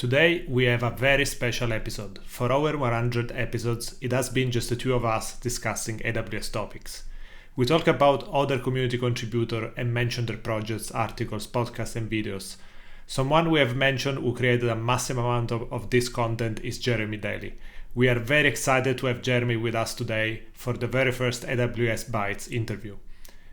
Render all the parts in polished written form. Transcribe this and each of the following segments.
Today we have a very special episode. For over 100 episodes, it has been just the two of us discussing AWS topics. We talk about other community contributors and mention their projects, articles, podcasts and videos. Someone we have mentioned who created a massive amount of this content is Jeremy Daly. We are very excited to have Jeremy with us today for the very first AWS Bites interview.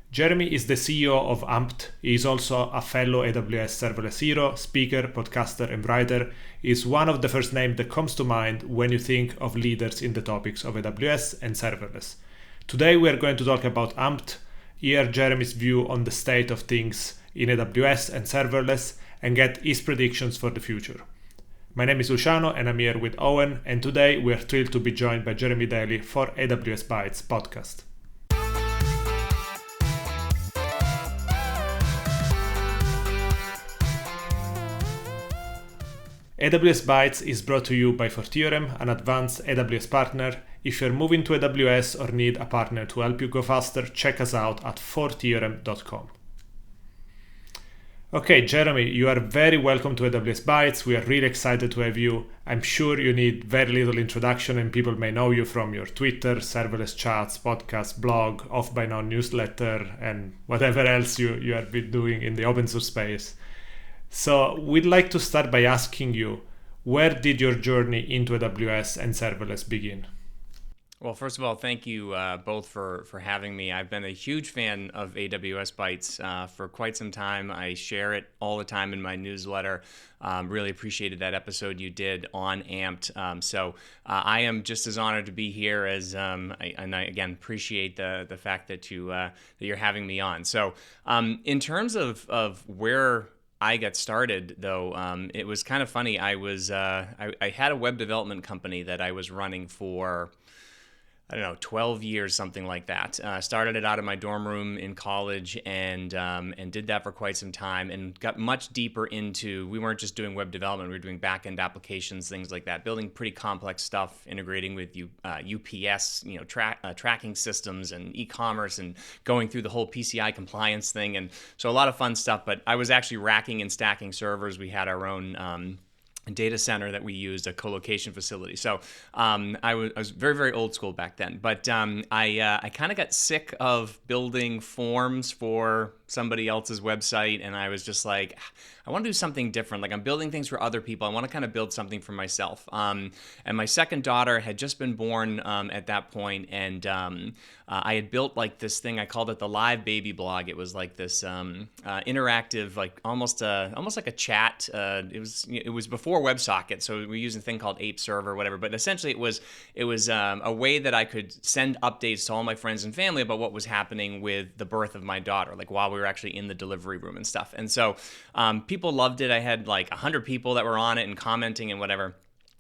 Jeremy is the CEO of Ampt. He is also a fellow AWS Serverless hero, speaker, podcaster, and writer. He is one of the first names that comes to mind when you think of leaders in the topics of AWS and serverless. Today we are going to talk about Ampt, hear Jeremy's view on the state of things in AWS and serverless, and get his predictions for the future. My name is Luciano and I'm here with Owen, and today we are thrilled to be joined by Jeremy Daly for AWS Bites podcast. AWS Bites is brought to you by fourTheorem, an advanced AWS partner. If you're moving to AWS or need a partner to help you go faster, check us out at fourtheorem.com. Okay, Jeremy, you are very welcome to AWS Bites. We are really excited to have you. I'm sure you need very little introduction and people may know you from your Twitter, serverless chats, podcast, blog, Off by Now newsletter, and whatever else you have been doing in the open source space. So we'd like to start by asking you, where did your journey into AWS and serverless begin? Well, first of all, thank you both for having me. I've been a huge fan of AWS Bites for quite some time. I share it all the time in my newsletter. Really appreciated that episode you did on Ampt. So I am just as honored to be here as, I again appreciate the fact that you're having me on. So in terms of where I got started, though, it was kind of funny. I had a web development company that I was running for, 12 years, something like that. Started it out of my dorm room in college and did that for quite some time and got much deeper into, we weren't just doing web development, we were doing back-end applications, things like that, building pretty complex stuff, integrating with UPS, tracking systems and e-commerce and going through the whole PCI compliance thing. And so a lot of fun stuff, but I was actually racking and stacking servers. We had our own data center that we used, a co-location facility. So I was very, very old school back then. But I kind of got sick of building forms for somebody else's website, and I was just like, I want to do something different. Like, I'm building things for other people. I want to kind of build something for myself. And my second daughter had just been born at that point, and I had built like this thing. I called it the Live Baby Blog. It was like this interactive, like almost like a chat. It was before WebSocket, so we were using a thing called Ape Server, whatever. But essentially, it was a way that I could send updates to all my friends and family about what was happening with the birth of my daughter, like while we were actually in the delivery room and stuff. And so people loved it. I had like 100 people that were on it and commenting and whatever.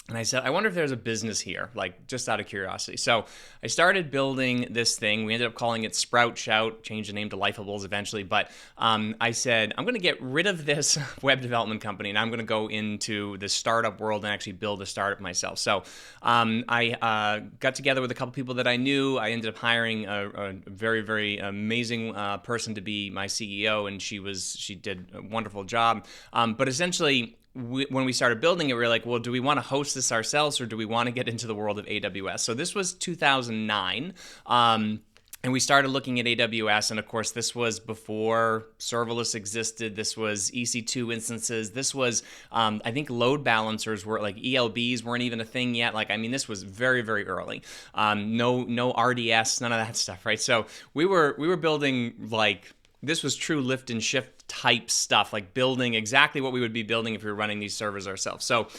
And I said, I wonder if there's a business here, like just out of curiosity. So I started building this thing. We ended up calling it Sprout Shout, changed the name to Lifeables eventually. But I said, I'm going to get rid of this web development company and I'm going to go into the startup world and actually build a startup myself. So I got together with a couple people that I knew. I ended up hiring a very, very amazing person to be my CEO, and she did a wonderful job. But essentially, when we started building it, we were like, well, do we want to host this ourselves or do we want to get into the world of AWS? So this was 2009. And we started looking at AWS, and of course, this was before serverless existed. This was EC2 instances. This was, I think, load balancers were like ELBs weren't even a thing yet. This was very, very early. No RDS, none of that stuff, right? So we were building like, this was true lift and shift type stuff, like building exactly what we would be building if we were running these servers ourselves. So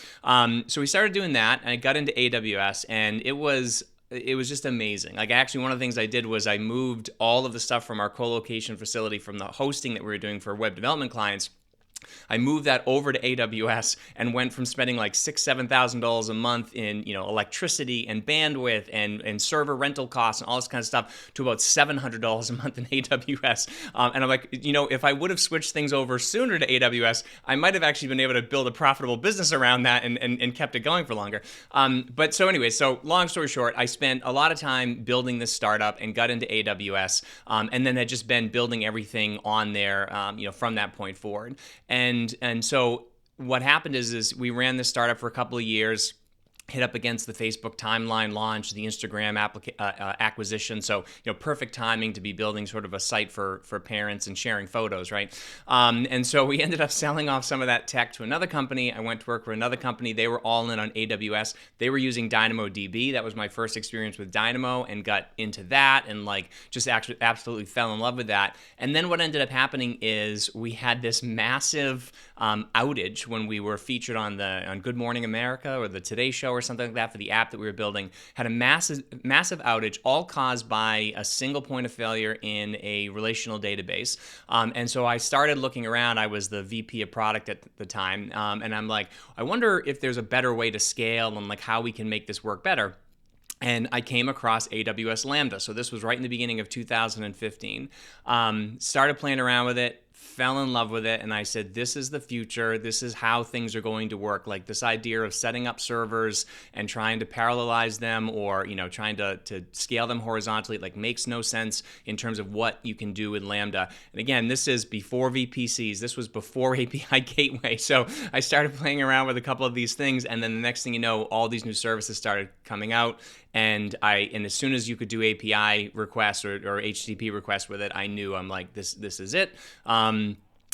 we started doing that, and I got into AWS, and it was just amazing. Like, actually, one of the things I did was I moved all of the stuff from our co-location facility, from the hosting that we were doing for web development clients. I moved that over to AWS and went from spending like $6,000-$7,000 a month in electricity and bandwidth and server rental costs and all this kind of stuff to about $700 a month in AWS. And I'm like, if I would have switched things over sooner to AWS, I might have actually been able to build a profitable business around that and kept it going for longer. But so anyway, so long story short, I spent a lot of time building this startup and got into AWS, and then had just been building everything on there, from that point forward. And so what happened is we ran this startup for a couple of years, hit up against the Facebook timeline launch, the Instagram acquisition. So, perfect timing to be building sort of a site for parents and sharing photos, right? And so we ended up selling off some of that tech to another company. I went to work for another company. They were all in on AWS. They were using DynamoDB. That was my first experience with Dynamo, and got into that and just actually absolutely fell in love with that. And then what ended up happening is we had this massive outage when we were featured on Good Morning America or the Today Show or something like that for the app that we were building. Had a massive outage, all caused by a single point of failure in a relational database. And so I started looking around. I was the VP of product at the time, and I'm like, I wonder if there's a better way to scale and how we can make this work better. And I came across AWS Lambda. So this was right in the beginning of 2015. Started playing around with it, fell in love with it, and I said, this is the future. This is how things are going to work. This idea of setting up servers and trying to parallelize them, or trying to scale them horizontally, makes no sense in terms of what you can do with Lambda. And again, this is before VPCs. This was before API Gateway. So I started playing around with a couple of these things, and then the next thing you know, all these new services started coming out. And as soon as you could do API requests or HTTP requests with it, I knew, I'm like, this is it.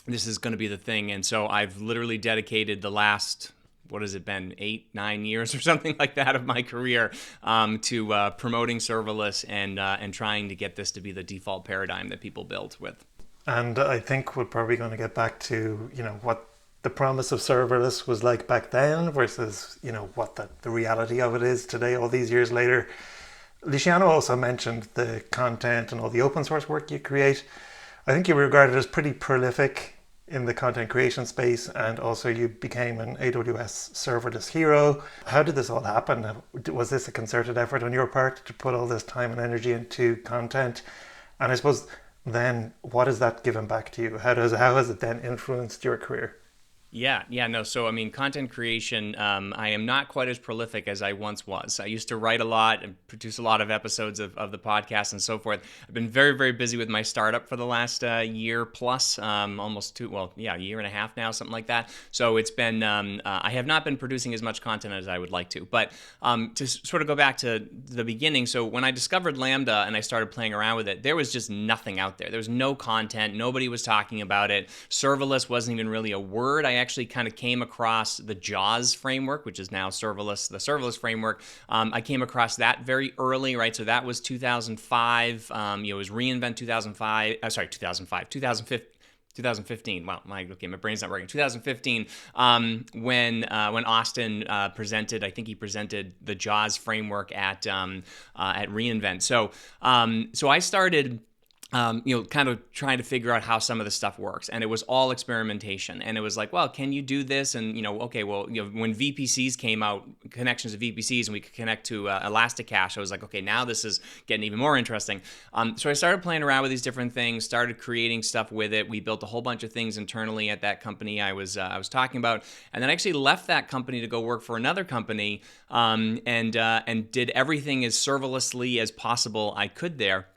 This is going to be the thing. And so I've literally dedicated the last, what has it been, 8-9 years or something like that of my career to promoting serverless and trying to get this to be the default paradigm that people build with. And I think we're probably going to get back to, what the promise of serverless was like back then versus, what the reality of it is today, all these years later. Luciano also mentioned the content and all the open source work you create. I think you were regarded as pretty prolific in the content creation space, and also you became an AWS serverless hero. How did this all happen? Was this a concerted effort on your part to put all this time and energy into content? And I suppose then, what has that given back to you? How has it then influenced your career? Yeah, no. So, content creation, I am not quite as prolific as I once was. I used to write a lot and produce a lot of episodes of the podcast and so forth. I've been very, very busy with my startup for the last year plus, almost a year and a half now, something like that. So it's been, I have not been producing as much content as I would like to. But to sort of go back to the beginning, so when I discovered Lambda and I started playing around with it, there was just nothing out there. There was no content. Nobody was talking about it. Serverless wasn't even really a word. I actually kind of came across the JAWS framework, which is now serverless, the serverless framework. I came across that very early, right? So that was 2005. It was reInvent 2015. Wow, my brain's not working. 2015, when Austin presented, I think he presented the JAWS framework at reInvent. So I started kind of trying to figure out how some of this stuff works. And it was all experimentation. And it was like, well, can you do this? And, when VPCs came out, connections to VPCs, and we could connect to Elasticache, I was like, okay, now this is getting even more interesting. So I started playing around with these different things, started creating stuff with it. We built a whole bunch of things internally at that company I was talking about. And then I actually left that company to go work for another company and did everything as serverlessly as possible I could there.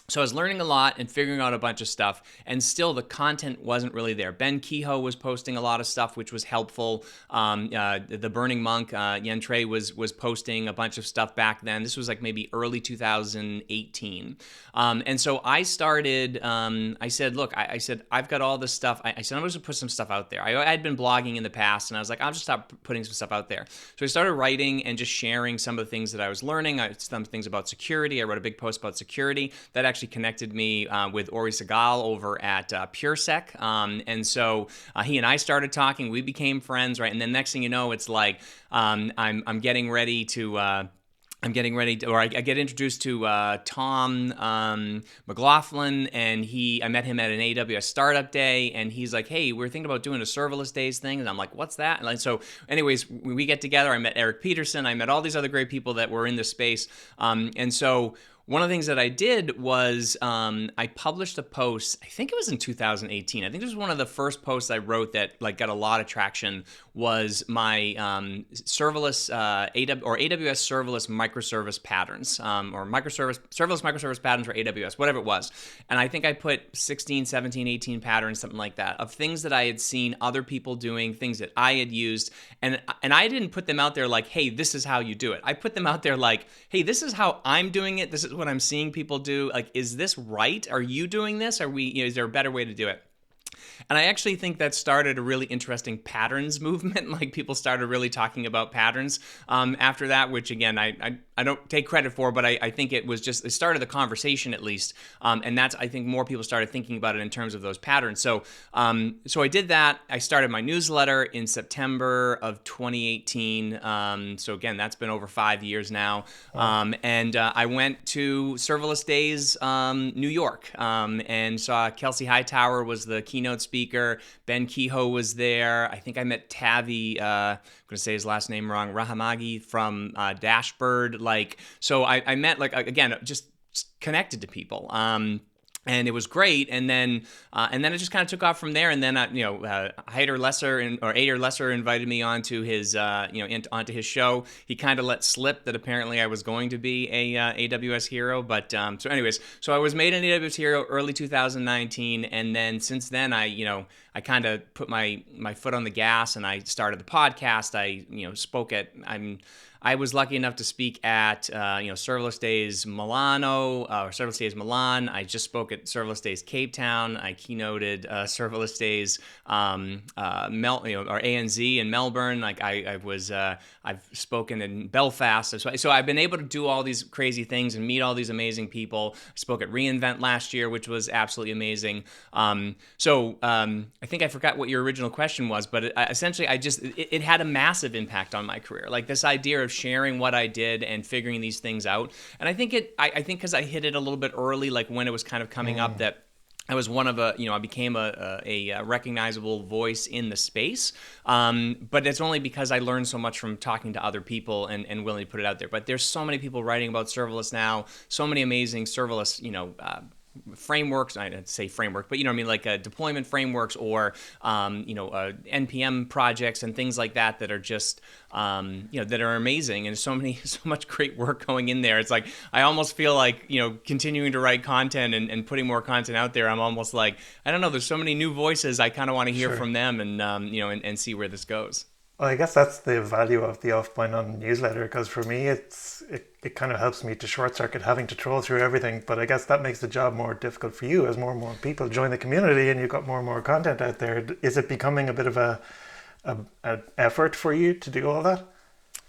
So I was learning a lot and figuring out a bunch of stuff, and still the content wasn't really there. Ben Kehoe was posting a lot of stuff, which was helpful. The Burning Monk, Yen Trey was posting a bunch of stuff back then. This was like maybe early 2018. And so I started, I said, look, I've got all this stuff. I said, I'm going to put some stuff out there. I had been blogging in the past, and I was like, I'll just stop putting some stuff out there. So I started writing and just sharing some of the things that I was learning. Some things about security. I wrote a big post about security that actually connected me with Ori Segal over at PureSec. And so he and I started talking. We became friends, right? And then next thing you know, it's like I'm getting ready to... I get introduced to Tom McLaughlin, and I met him at an AWS startup day, and he's like, hey, we're thinking about doing a serverless days thing. And I'm like, what's that? And so anyways, we get together. I met Eric Peterson. I met all these other great people that were in this space. And so one of the things that I did was I published a post. I think it was in 2018. I think this was one of the first posts I wrote that like got a lot of traction. Was my serverless AWS serverless microservice patterns or serverless microservice patterns for AWS, whatever it was. And I think I put 16, 17, 18 patterns, something like that, of things that I had seen other people doing, things that I had used, and I didn't put them out there like, hey, this is how you do it. I put them out there like, hey, this is how I'm doing it. This is what I'm seeing people do. Like, is this right? Are you doing this? Is there a better way to do it? And I actually think that started a really interesting patterns movement. Like people started really talking about patterns after that, which again, I don't take credit for, but I think it started the conversation at least. And that's, I think more people started thinking about it in terms of those patterns. So I did that. I started my newsletter in September of 2018. So again, that's been over 5 years now. And I went to Serverless Days, New York, and saw Kelsey Hightower was the keynote speaker. Ben Kehoe was there. I think I met Tavi, I'm going to say his last name wrong, Rahamagi from Dashbird. So I met, again, just connected to people. And it was great, and then it just kind of took off from there. And then Hayder Lesser invited me onto his onto his show. He kind of let slip that apparently I was going to be a AWS hero. But so I was made an AWS hero early 2019, and then since then I kind of put my foot on the gas and I started the podcast. I was lucky enough to speak at Serverless Days Milano or Serverless Days Milan. I just spoke at Serverless Days Cape Town. I keynoted Serverless Days or ANZ in Melbourne. I've spoken in Belfast. So I've been able to do all these crazy things and meet all these amazing people. I spoke at reInvent last year, which was absolutely amazing. I think I forgot what your original question was, but essentially it had a massive impact on my career. Like this idea of sharing what I did and figuring these things out. And I think because I hit it a little bit early, like when it was kind of coming up, that I was I became a recognizable voice in the space. But it's only because I learned so much from talking to other people and willing to put it out there. But there's so many people writing about serverless now, so many amazing serverless, frameworks. I'd say framework, but deployment frameworks or NPM projects and things like that are just that are amazing, and so much great work going in there. It's like I almost feel like continuing to write content and putting more content out there. I'm almost like, I don't know, there's so many new voices. I kind of want to hear from them and see where this goes. Well, I guess that's the value of the Off-Point On newsletter, because for me, it kind of helps me to short circuit having to troll through everything. But I guess that makes the job more difficult for you as more and more people join the community and you've got more and more content out there. Is it becoming a bit of an effort for you to do all that?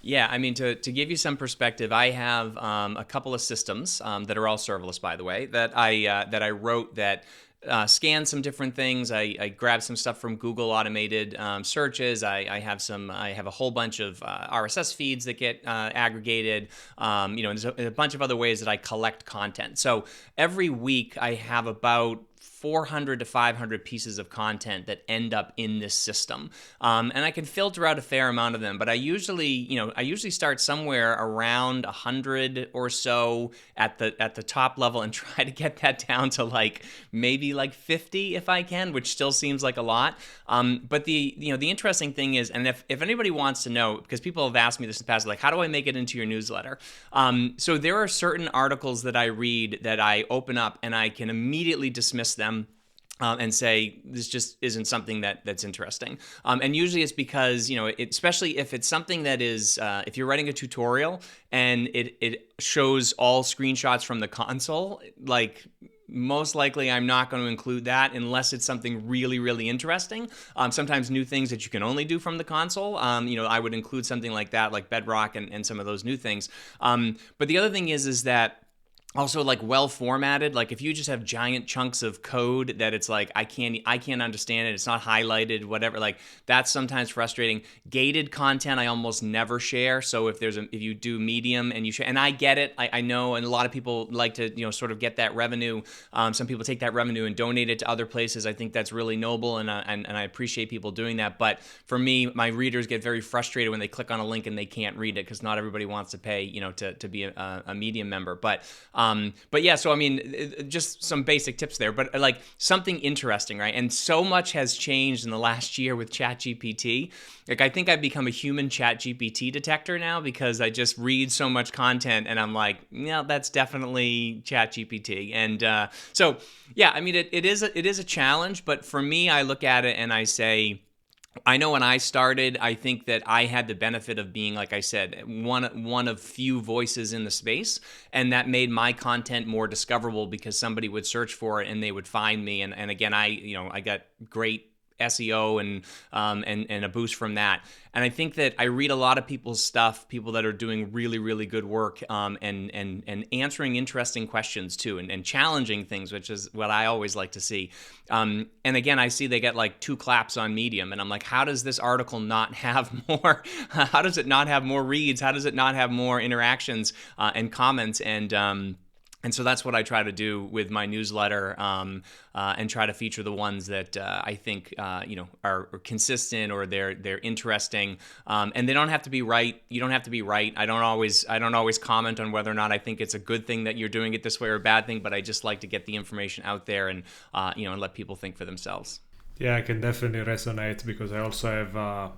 Yeah, I mean, to give you some perspective, I have a couple of systems that are all serverless, by the way, that I wrote that scan some different things. I grabbed some stuff from Google automated searches. I have a whole bunch of RSS feeds that get aggregated. And there's a bunch of other ways that I collect content. So every week I have about 400 to 500 pieces of content that end up in this system. And I can filter out a fair amount of them, but I usually start somewhere around 100 or so at the top level and try to get that down to maybe 50 if I can, which still seems like a lot. But the interesting thing is, and if anybody wants to know, because people have asked me this in the past, how do I make it into your newsletter? So there are certain articles that I read that I open up and I can immediately dismiss them. And say this just isn't something that's interesting, and usually it's because especially if it's something that is if you're writing a tutorial and it shows all screenshots from the console, most likely I'm not going to include that unless it's something really, really interesting. Sometimes new things that you can only do from the console, I would include something like that, like Bedrock and some of those new things. But the other thing is that also well formatted, if you just have giant chunks of code that it's I can't understand it, it's not highlighted, whatever, that's sometimes frustrating. Gated content I almost never share. So if you do Medium and you share, and I get it, I know, and a lot of people like to sort of get that revenue. Some people take that revenue and donate it to other places. I think that's really noble, and I appreciate people doing that. But for me, my readers get very frustrated when they click on a link and they can't read it because not everybody wants to pay to be a Medium member. But But yeah, so I mean, just some basic tips there, but like something interesting, right? And so much has changed in the last year with ChatGPT. Like I think I've become a human ChatGPT detector now because I just read so much content and I'm like, yeah, that's definitely ChatGPT. And so yeah, I mean, it is a challenge, but for me, I look at it and I say, I know when I started, I think that I had the benefit of being, like I said, one of few voices in the space, and that made my content more discoverable because somebody would search for it and they would find me. And again, I got great SEO and a boost from that. And I think that I read a lot of people's stuff, people that are doing really, really good work, and answering interesting questions too, and challenging things, which is what I always like to see. And again, I see they get like 2 claps on Medium, and I'm like, how does this article not have more? How does it not have more reads? How does it not have more interactions and comments? And so that's what I try to do with my newsletter, and try to feature the ones that I think are consistent or they're interesting, and they don't have to be right. You don't have to be right. I don't always comment on whether or not I think it's a good thing that you're doing it this way or a bad thing, but I just like to get the information out there and and let people think for themselves. Yeah, I can definitely resonate because I also have, I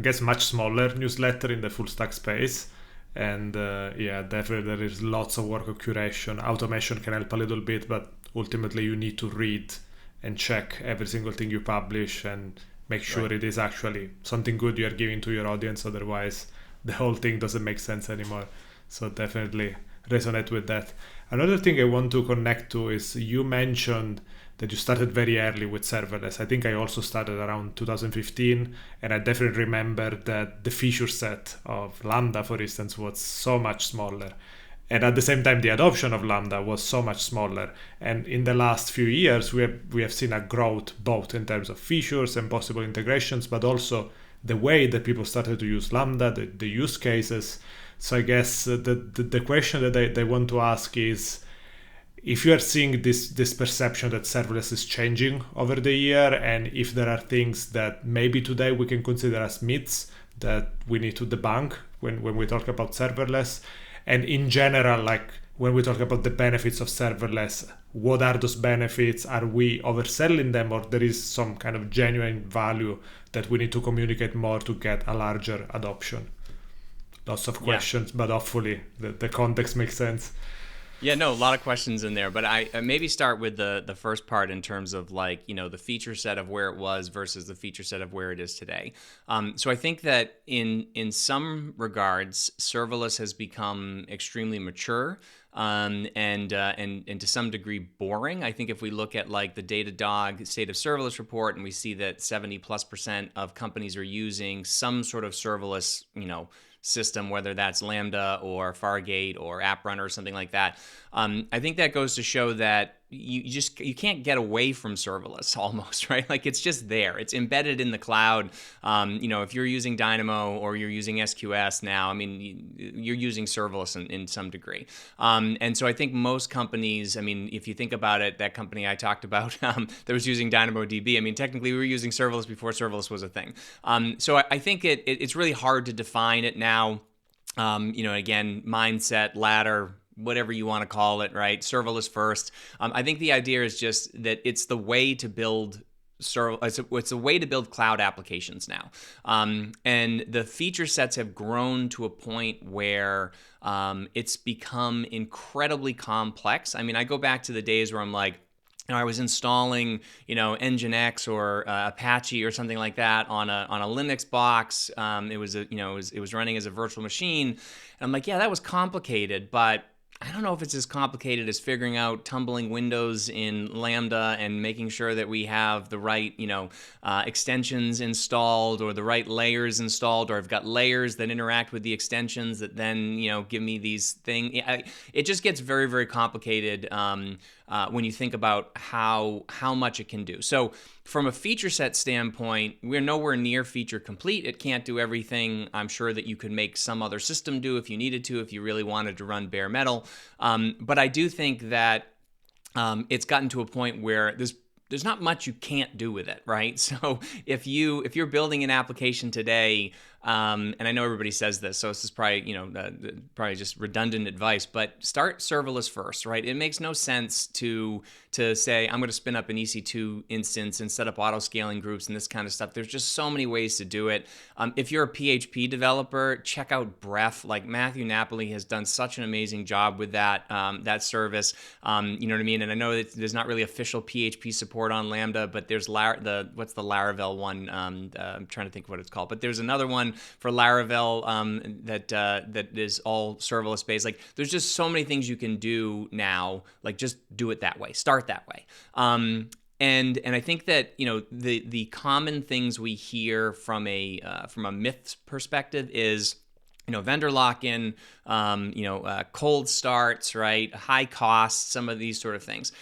guess, much smaller newsletter in the full stack space. And yeah, definitely there is lots of work of curation. Automation can help a little bit, but ultimately you need to read and check every single thing you publish and make sure it is actually something good you are giving to your audience. Otherwise, the whole thing doesn't make sense anymore. So definitely resonate with that. Another thing I want to connect to is you mentioned that you started very early with serverless. I think I also started around 2015, and I definitely remember that the feature set of Lambda, for instance, was so much smaller. And at the same time, the adoption of Lambda was so much smaller. And in the last few years, we have seen a growth both in terms of features and possible integrations, but also the way that people started to use Lambda, the use cases. So I guess the question that I want to ask is, if you are seeing this perception that serverless is changing over the year, and if there are things that maybe today we can consider as myths that we need to debunk when we talk about serverless, and in general, like when we talk about the benefits of serverless, what are those benefits? Are we overselling them, or there is some kind of genuine value that we need to communicate more to get a larger adoption? Lots of questions, but hopefully the context makes sense. Yeah, no, a lot of questions in there, but I maybe start with the first part in terms of like, the feature set of where it was versus the feature set of where it is today. So I think that in some regards, serverless has become extremely mature, and to some degree boring. I think if we look at like the Datadog State of Serverless report, and we see that 70+% of companies are using some sort of serverless, system, whether that's Lambda or Fargate or AppRunner or something like that. I think that goes to show that you can't get away from serverless almost, right? Like it's just there. It's embedded in the cloud. If you're using Dynamo or you're using SQS now, I mean, you're using serverless in some degree. And so I think most companies, I mean, if you think about it, that company I talked about that was using DynamoDB, I mean, technically we were using serverless before serverless was a thing. So I think it's really hard to define it now. Again, mindset, ladder, whatever you want to call it, right? Serverless first. I think the idea is just that it's the way to build it's a way to build cloud applications now. And the feature sets have grown to a point where it's become incredibly complex. I mean, I go back to the days where I'm like, I was installing, Nginx or Apache or something like that on a Linux box. It was running as a virtual machine, and I'm like, yeah, that was complicated, but I don't know if it's as complicated as figuring out tumbling windows in Lambda and making sure that we have the right, extensions installed or the right layers installed, or I've got layers that interact with the extensions that then, give me these things. It just gets very, very complicated when you think about how much it can do. So from a feature set standpoint, we're nowhere near feature complete. It can't do everything I'm sure that you could make some other system do if you needed to, if you really wanted to run bare metal. But I do think that it's gotten to a point where there's not much you can't do with it, right? So if you're building an application today, and I know everybody says this, so this is probably, probably just redundant advice, but start serverless first, right? It makes no sense to say, I'm going to spin up an EC2 instance and set up auto-scaling groups and this kind of stuff. There's just so many ways to do it. If you're a PHP developer, check out Bref. Like Matthew Napoli has done such an amazing job with that service. You know what I mean? And I know that there's not really official PHP support on Lambda, but there's what's the Laravel one? I'm trying to think of what it's called, but there's another one for Laravel that is all serverless based. Like there's just so many things you can do now. Like just do it that way. Start that way. And I think that the common things we hear from a myths perspective is vendor lock-in, cold starts, right, high costs, some of these sort of things.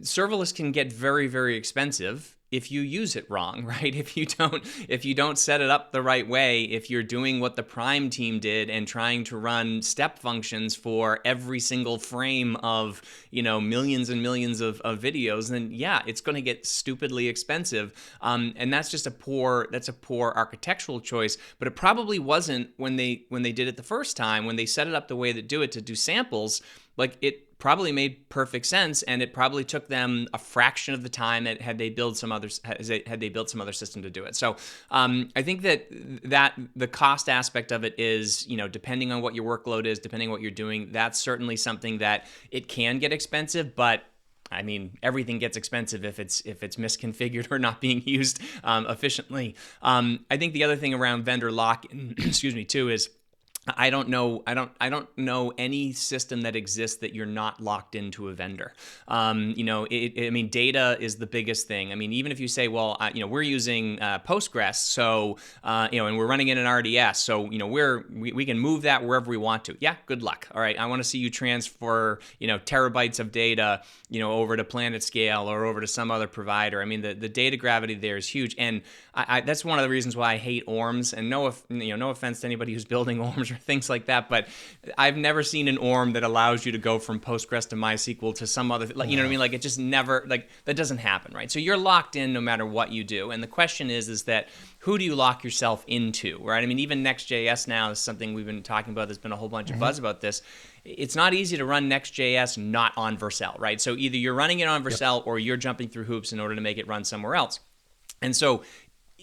Serverless can get very, very expensive if you use it wrong, right? If you don't set it up the right way, if you're doing what the Prime team did and trying to run step functions for every single frame of, millions and millions of videos, then yeah, it's going to get stupidly expensive. And that's just a poor architectural choice, but it probably wasn't when they did it the first time, when they set it up the way they do it to do samples. Like it probably made perfect sense, and it probably took them a fraction of the time that had they built some other system to do it. So I think that the cost aspect of it is, depending on what your workload is, depending on what you're doing, that's certainly something that it can get expensive, but I mean, everything gets expensive if it's misconfigured or not being used efficiently. I think the other thing around vendor lock-in, excuse me, too, is I don't know any system that exists that you're not locked into a vendor. Data is the biggest thing. I mean, even if you say, well, we're using Postgres, so and we're running in an RDS, so we can move that wherever we want to. Yeah, good luck. All right, I want to see you transfer terabytes of data over to PlanetScale or over to some other provider. I mean, the data gravity there is huge, and that's one of the reasons why I hate ORMs. And no offense to anybody who's building ORMs or things like that, but I've never seen an ORM that allows you to go from Postgres to MySQL to some other, you know what I mean? Like it just never, that doesn't happen, right? So you're locked in no matter what you do. And the question is that who do you lock yourself into, right? I mean, even Next.js now is something we've been talking about. There's been a whole bunch of buzz about this. It's not easy to run Next.js not on Vercel, right? So either you're running it on Vercel or you're jumping through hoops in order to make it run somewhere else. And so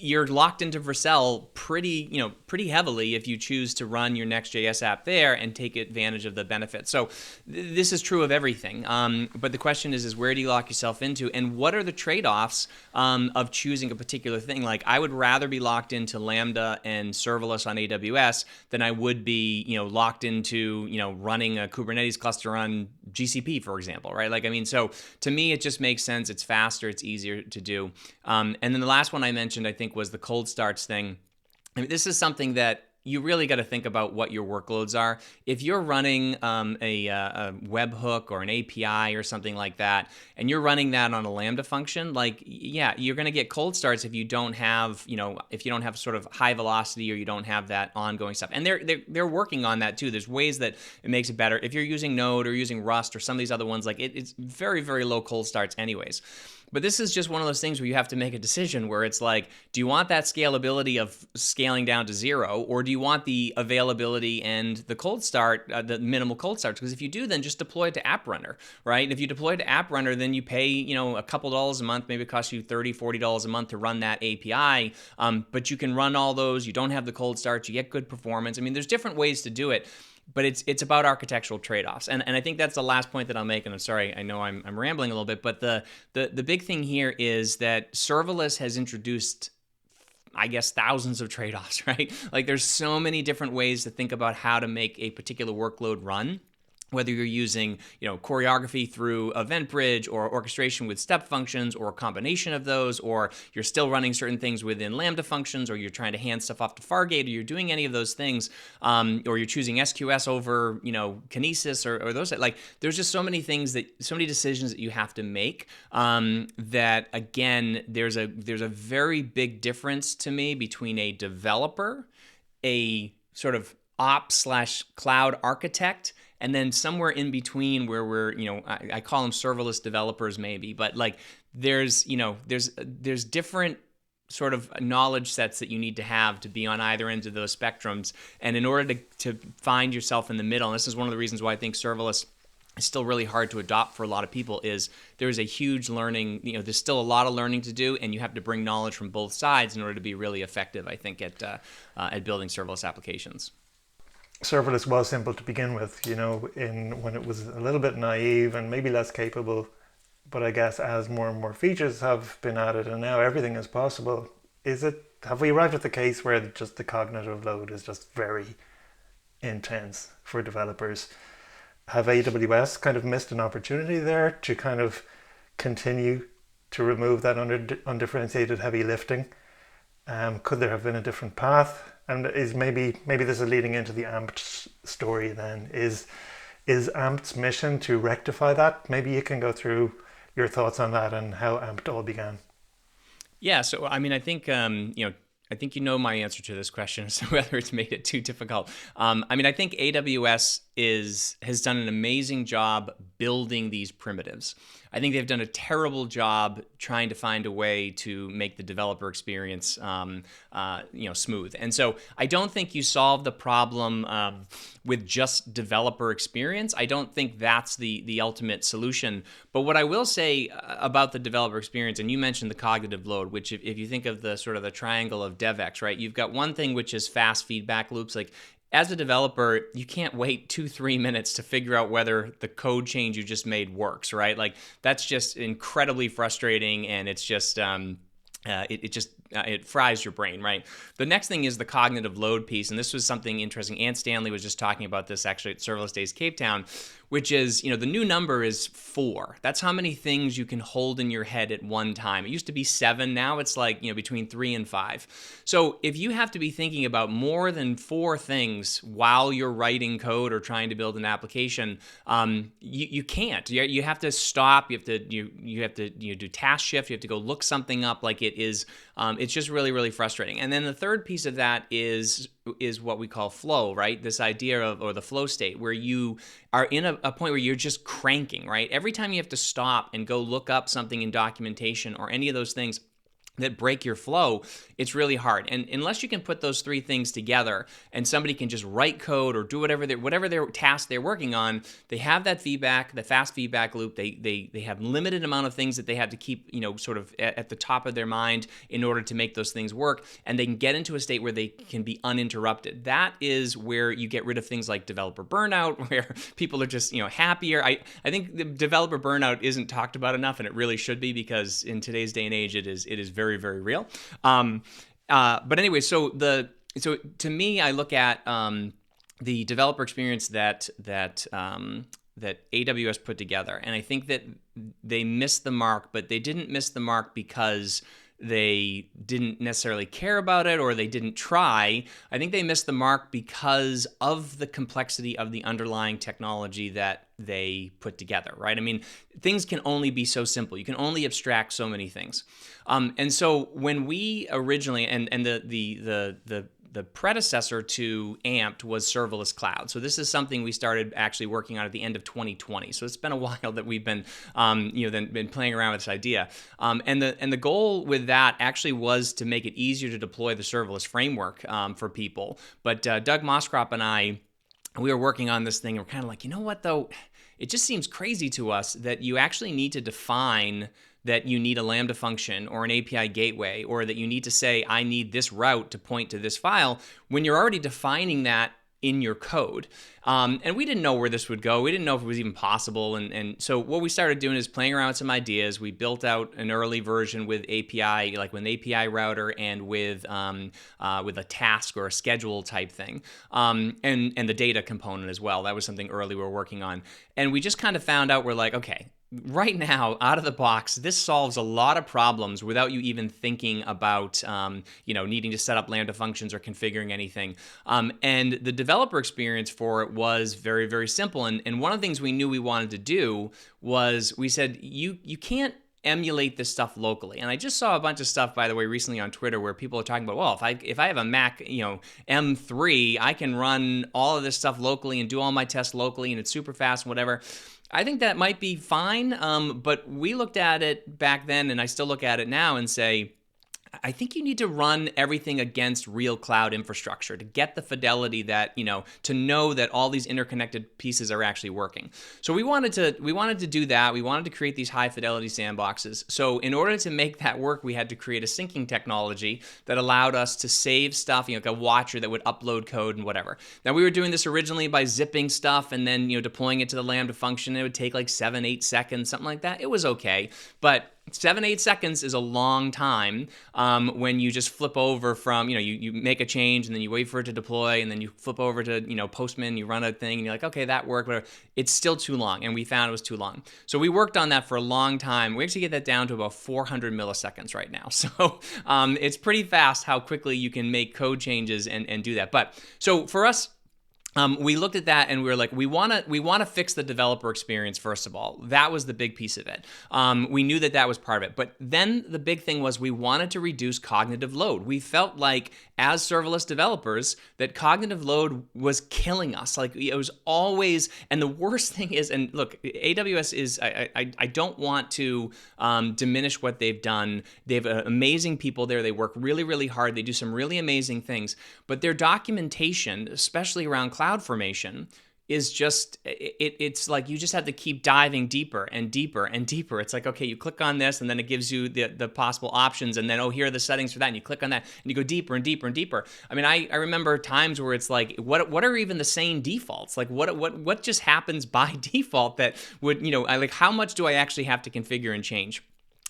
you're locked into Vercel pretty heavily if you choose to run your Next.js app there and take advantage of the benefits. So this is true of everything. But the question is where do you lock yourself into, and what are the trade-offs of choosing a particular thing? Like I would rather be locked into Lambda and serverless on AWS than I would be, locked into, running a Kubernetes cluster on GCP, for example, right? Like, I mean, so to me, it just makes sense. It's faster. It's easier to do. And then the last one I mentioned, I think, was the cold starts thing. I mean, this is something that you really got to think about what your workloads are. If you're running a webhook or an API or something like that, and you're running that on a Lambda function, like, yeah, you're going to get cold starts if you don't have, sort of high velocity or you don't have that ongoing stuff. And they're working on that too. There's ways that it makes it better. If you're using Node or using Rust or some of these other ones, like it's very, very low cold starts anyways. But this is just one of those things where you have to make a decision where it's like, do you want that scalability of scaling down to zero, or do you want the availability and the cold start, the minimal cold starts? Because if you do, then just deploy it to App Runner, right? And if you deploy it to App Runner, then you pay, a couple dollars a month, maybe it costs you $30, $40 a month to run that API. But you can run all those. You don't have the cold starts. You get good performance. I mean, there's different ways to do it. But it's about architectural trade-offs. And I think that's the last point that I'll make, and I'm sorry, I know I'm rambling a little bit, but the big thing here is that serverless has introduced, I guess, thousands of trade-offs, right? Like there's so many different ways to think about how to make a particular workload run. Whether you're using, choreography through EventBridge or orchestration with step functions or a combination of those, or you're still running certain things within Lambda functions, or you're trying to hand stuff off to Fargate, or you're doing any of those things, or you're choosing SQS over, Kinesis or those, like there's just so many decisions that you have to make that, again, there's a very big difference to me between a developer, a sort of ops/cloud architect, and then somewhere in between where we're, I call them serverless developers maybe, but like there's different sort of knowledge sets that you need to have to be on either end of those spectrums. And in order to find yourself in the middle, and this is one of the reasons why I think serverless is still really hard to adopt for a lot of people, is there's a huge learning, there's still a lot of learning to do, and you have to bring knowledge from both sides in order to be really effective, I think, at building serverless applications. Serverless was simple to begin with, when it was a little bit naive and maybe less capable. But I guess as more and more features have been added and now everything is possible, have we arrived at the case where just the cognitive load is just very intense for developers? Have AWS kind of missed an opportunity there to kind of continue to remove that undifferentiated heavy lifting? Could there have been a different path? And is maybe this is leading into the Ampt story then. Is Ampt's mission to rectify that? Maybe you can go through your thoughts on that and how Ampt all began. Yeah, so I mean, I think I think you know my answer to this question, so whether it's made it too difficult. I think AWS has done an amazing job building these primitives. I think they've done a terrible job trying to find a way to make the developer experience, smooth. And so I don't think you solve the problem with just developer experience. I don't think that's the ultimate solution. But what I will say about the developer experience, and you mentioned the cognitive load, which if you think of the sort of the triangle of DevX, right? You've got one thing which is fast feedback loops, like. As a developer, you can't wait 2-3 minutes to figure out whether the code change you just made works, right? Like that's just incredibly frustrating, and it's just it fries your brain, right? The next thing is the cognitive load piece, and this was something interesting. Ann Stanley was just talking about this actually at Serverless Days Cape Town, which is, the new number is 4. That's how many things you can hold in your head at one time. It used to be 7. Now it's like, between 3 and 5. So if you have to be thinking about more than 4 things while you're writing code or trying to build an application, you can't. You have to stop. You have to do task shift. You have to go look something up. Like it is. It's just really, really frustrating. And then the third piece of that is what we call flow, right? This idea of, or the flow state, where you are in a point where you're just cranking, right? Every time you have to stop and go look up something in documentation or any of those things that break your flow, it's really hard. And unless you can put those 3 things together and somebody can just write code or do whatever their task they're working on, they have that feedback, the fast feedback loop. They have limited amount of things that they have to keep, sort of at the top of their mind in order to make those things work. And they can get into a state where they can be uninterrupted. That is where you get rid of things like developer burnout, where people are just, happier. I think the developer burnout isn't talked about enough, and it really should be, because in today's day and age, it is very, very real. But anyway, so to me, I look at the developer experience that AWS put together, and I think that they missed the mark, but they didn't miss the mark because they didn't necessarily care about it or they didn't try. I think they missed the mark because of the complexity of the underlying technology that they put together, right? I mean, things can only be so simple. You can only abstract so many things. And so when we originally, and the predecessor to Ampt was Serverless Cloud. So this is something we started actually working on at the end of 2020. So it's been a while that we've been, been playing around with this idea. And the goal with that actually was to make it easier to deploy the serverless framework for people. But Doug Moskrop and I, we were working on this thing, and we're kind of like, you know what though? It just seems crazy to us that you actually need to define that you need a Lambda function or an API gateway, or that you need to say, I need this route to point to this file, when you're already defining that in your code. And we didn't know where this would go. We didn't know if it was even possible. And so what we started doing is playing around with some ideas. We built out an early version with API, like with an API router and with a task or a schedule type thing, and the data component as well. That was something early we were working on. And we just kind of found out, we're like, okay, right now, out of the box, this solves a lot of problems without you even thinking about, needing to set up Lambda functions or configuring anything. And the developer experience for it was very, very simple. And one of the things we knew we wanted to do was, we said, you can't emulate this stuff locally. And I just saw a bunch of stuff, by the way, recently on Twitter, where people are talking about, well, if I have a Mac, M3, I can run all of this stuff locally and do all my tests locally, and it's super fast and whatever. I think that might be fine, but we looked at it back then, and I still look at it now and say, I think you need to run everything against real cloud infrastructure to get the fidelity that, to know that all these interconnected pieces are actually working. So we wanted to do that. We wanted to create these high fidelity sandboxes. So in order to make that work, we had to create a syncing technology that allowed us to save stuff, like a watcher that would upload code and whatever. Now we were doing this originally by zipping stuff and then, deploying it to the Lambda function. It would take like 7-8 seconds, something like that. It was okay, but 7-8 seconds is a long time when you just flip over from, you make a change and then you wait for it to deploy and then you flip over to, Postman, you run a thing and you're like, okay, that worked, whatever. It's still too long, and we found it was too long. So we worked on that for a long time. We actually get that down to about 400 milliseconds right now. So it's pretty fast how quickly you can make code changes and do that. But so for us, we looked at that and we were like, we want to fix the developer experience first of all. That was the big piece of it. We knew that was part of it. But then the big thing was we wanted to reduce cognitive load. We felt like as serverless developers that cognitive load was killing us. Like it was always, and the worst thing is, and look, AWS is, I don't want to diminish what they've done. They have amazing people there. They work really, really hard. They do some really amazing things. But their documentation, especially around CloudFormation, is just, it's like you just have to keep diving deeper and deeper and deeper. It's like, okay, you click on this and then it gives you the possible options, and then, oh, here are the settings for that, and you click on that and you go deeper and deeper and deeper. I mean, I remember times where it's like, what are even the sane defaults? Like what just happens by default that would, like how much do I actually have to configure and change?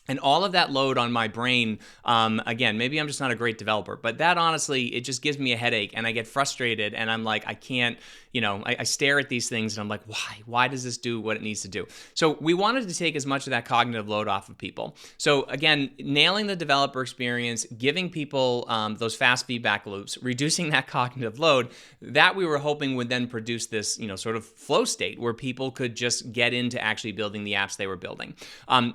And all of that load on my brain, again, maybe I'm just not a great developer, but that honestly, it just gives me a headache and I get frustrated and I'm like, I can't, I stare at these things and I'm like, why does this do what it needs to do? So we wanted to take as much of that cognitive load off of people. So again, nailing the developer experience, giving people those fast feedback loops, reducing that cognitive load, that we were hoping would then produce this, sort of flow state where people could just get into actually building the apps they were building.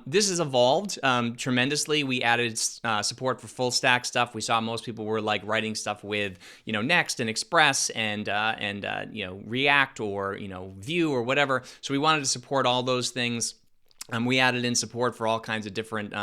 This has evolved tremendously. We added support for full stack stuff. We saw most people were like writing stuff with, Next and Express and React or, Vue or whatever. So we wanted to support all those things. We added in support for all kinds of different,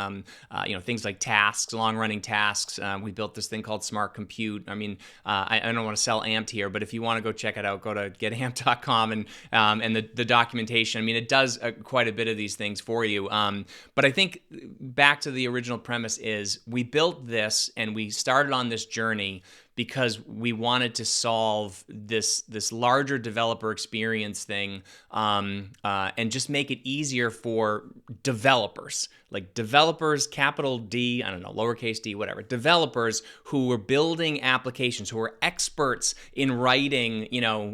things like tasks, long-running tasks. We built this thing called Smart Compute. I mean, I don't want to sell Ampt here, but if you want to go check it out, go to getampt.com and the documentation. I mean, it does quite a bit of these things for you. But I think back to the original premise is we built this and we started on this journey because we wanted to solve this larger developer experience thing and just make it easier for developers, like developers, capital D, I don't know, lowercase d, whatever, developers who were building applications, who were experts in writing,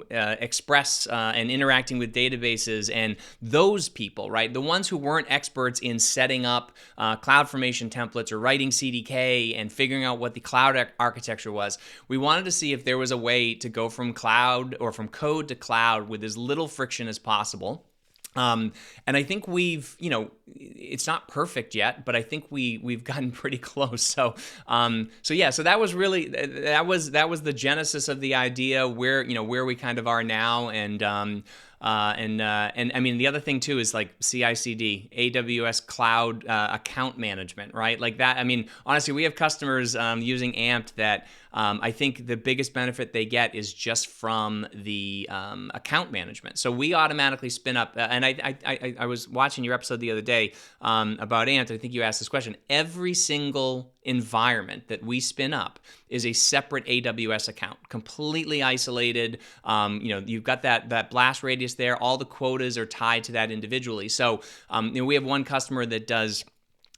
Express and interacting with databases, and those people, right? The ones who weren't experts in setting up CloudFormation templates or writing CDK and figuring out what the cloud architecture was. We wanted to see if there was a way to go from cloud or from code to cloud with as little friction as possible. And I think we've, it's not perfect yet, but I think we've gotten pretty close. So that was really, that was the genesis of the idea where we kind of are now. And I mean, the other thing too is like CI/CD, AWS Cloud Account Management, right? Like that. I mean, honestly, we have customers using Ampt that I think the biggest benefit they get is just from the account management. So we automatically spin up, and I was watching your episode the other day about Ampt. I think you asked this question. Every single environment that we spin up is a separate AWS account, completely isolated. You've got that blast radius there. All the quotas are tied to that individually. So we have one customer that does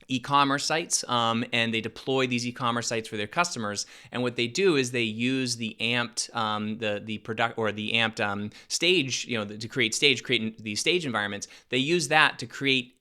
e-commerce sites, and they deploy these e-commerce sites for their customers. And what they do is they use the Ampt, the product or the Ampt stage, to create these stage environments. They use that to create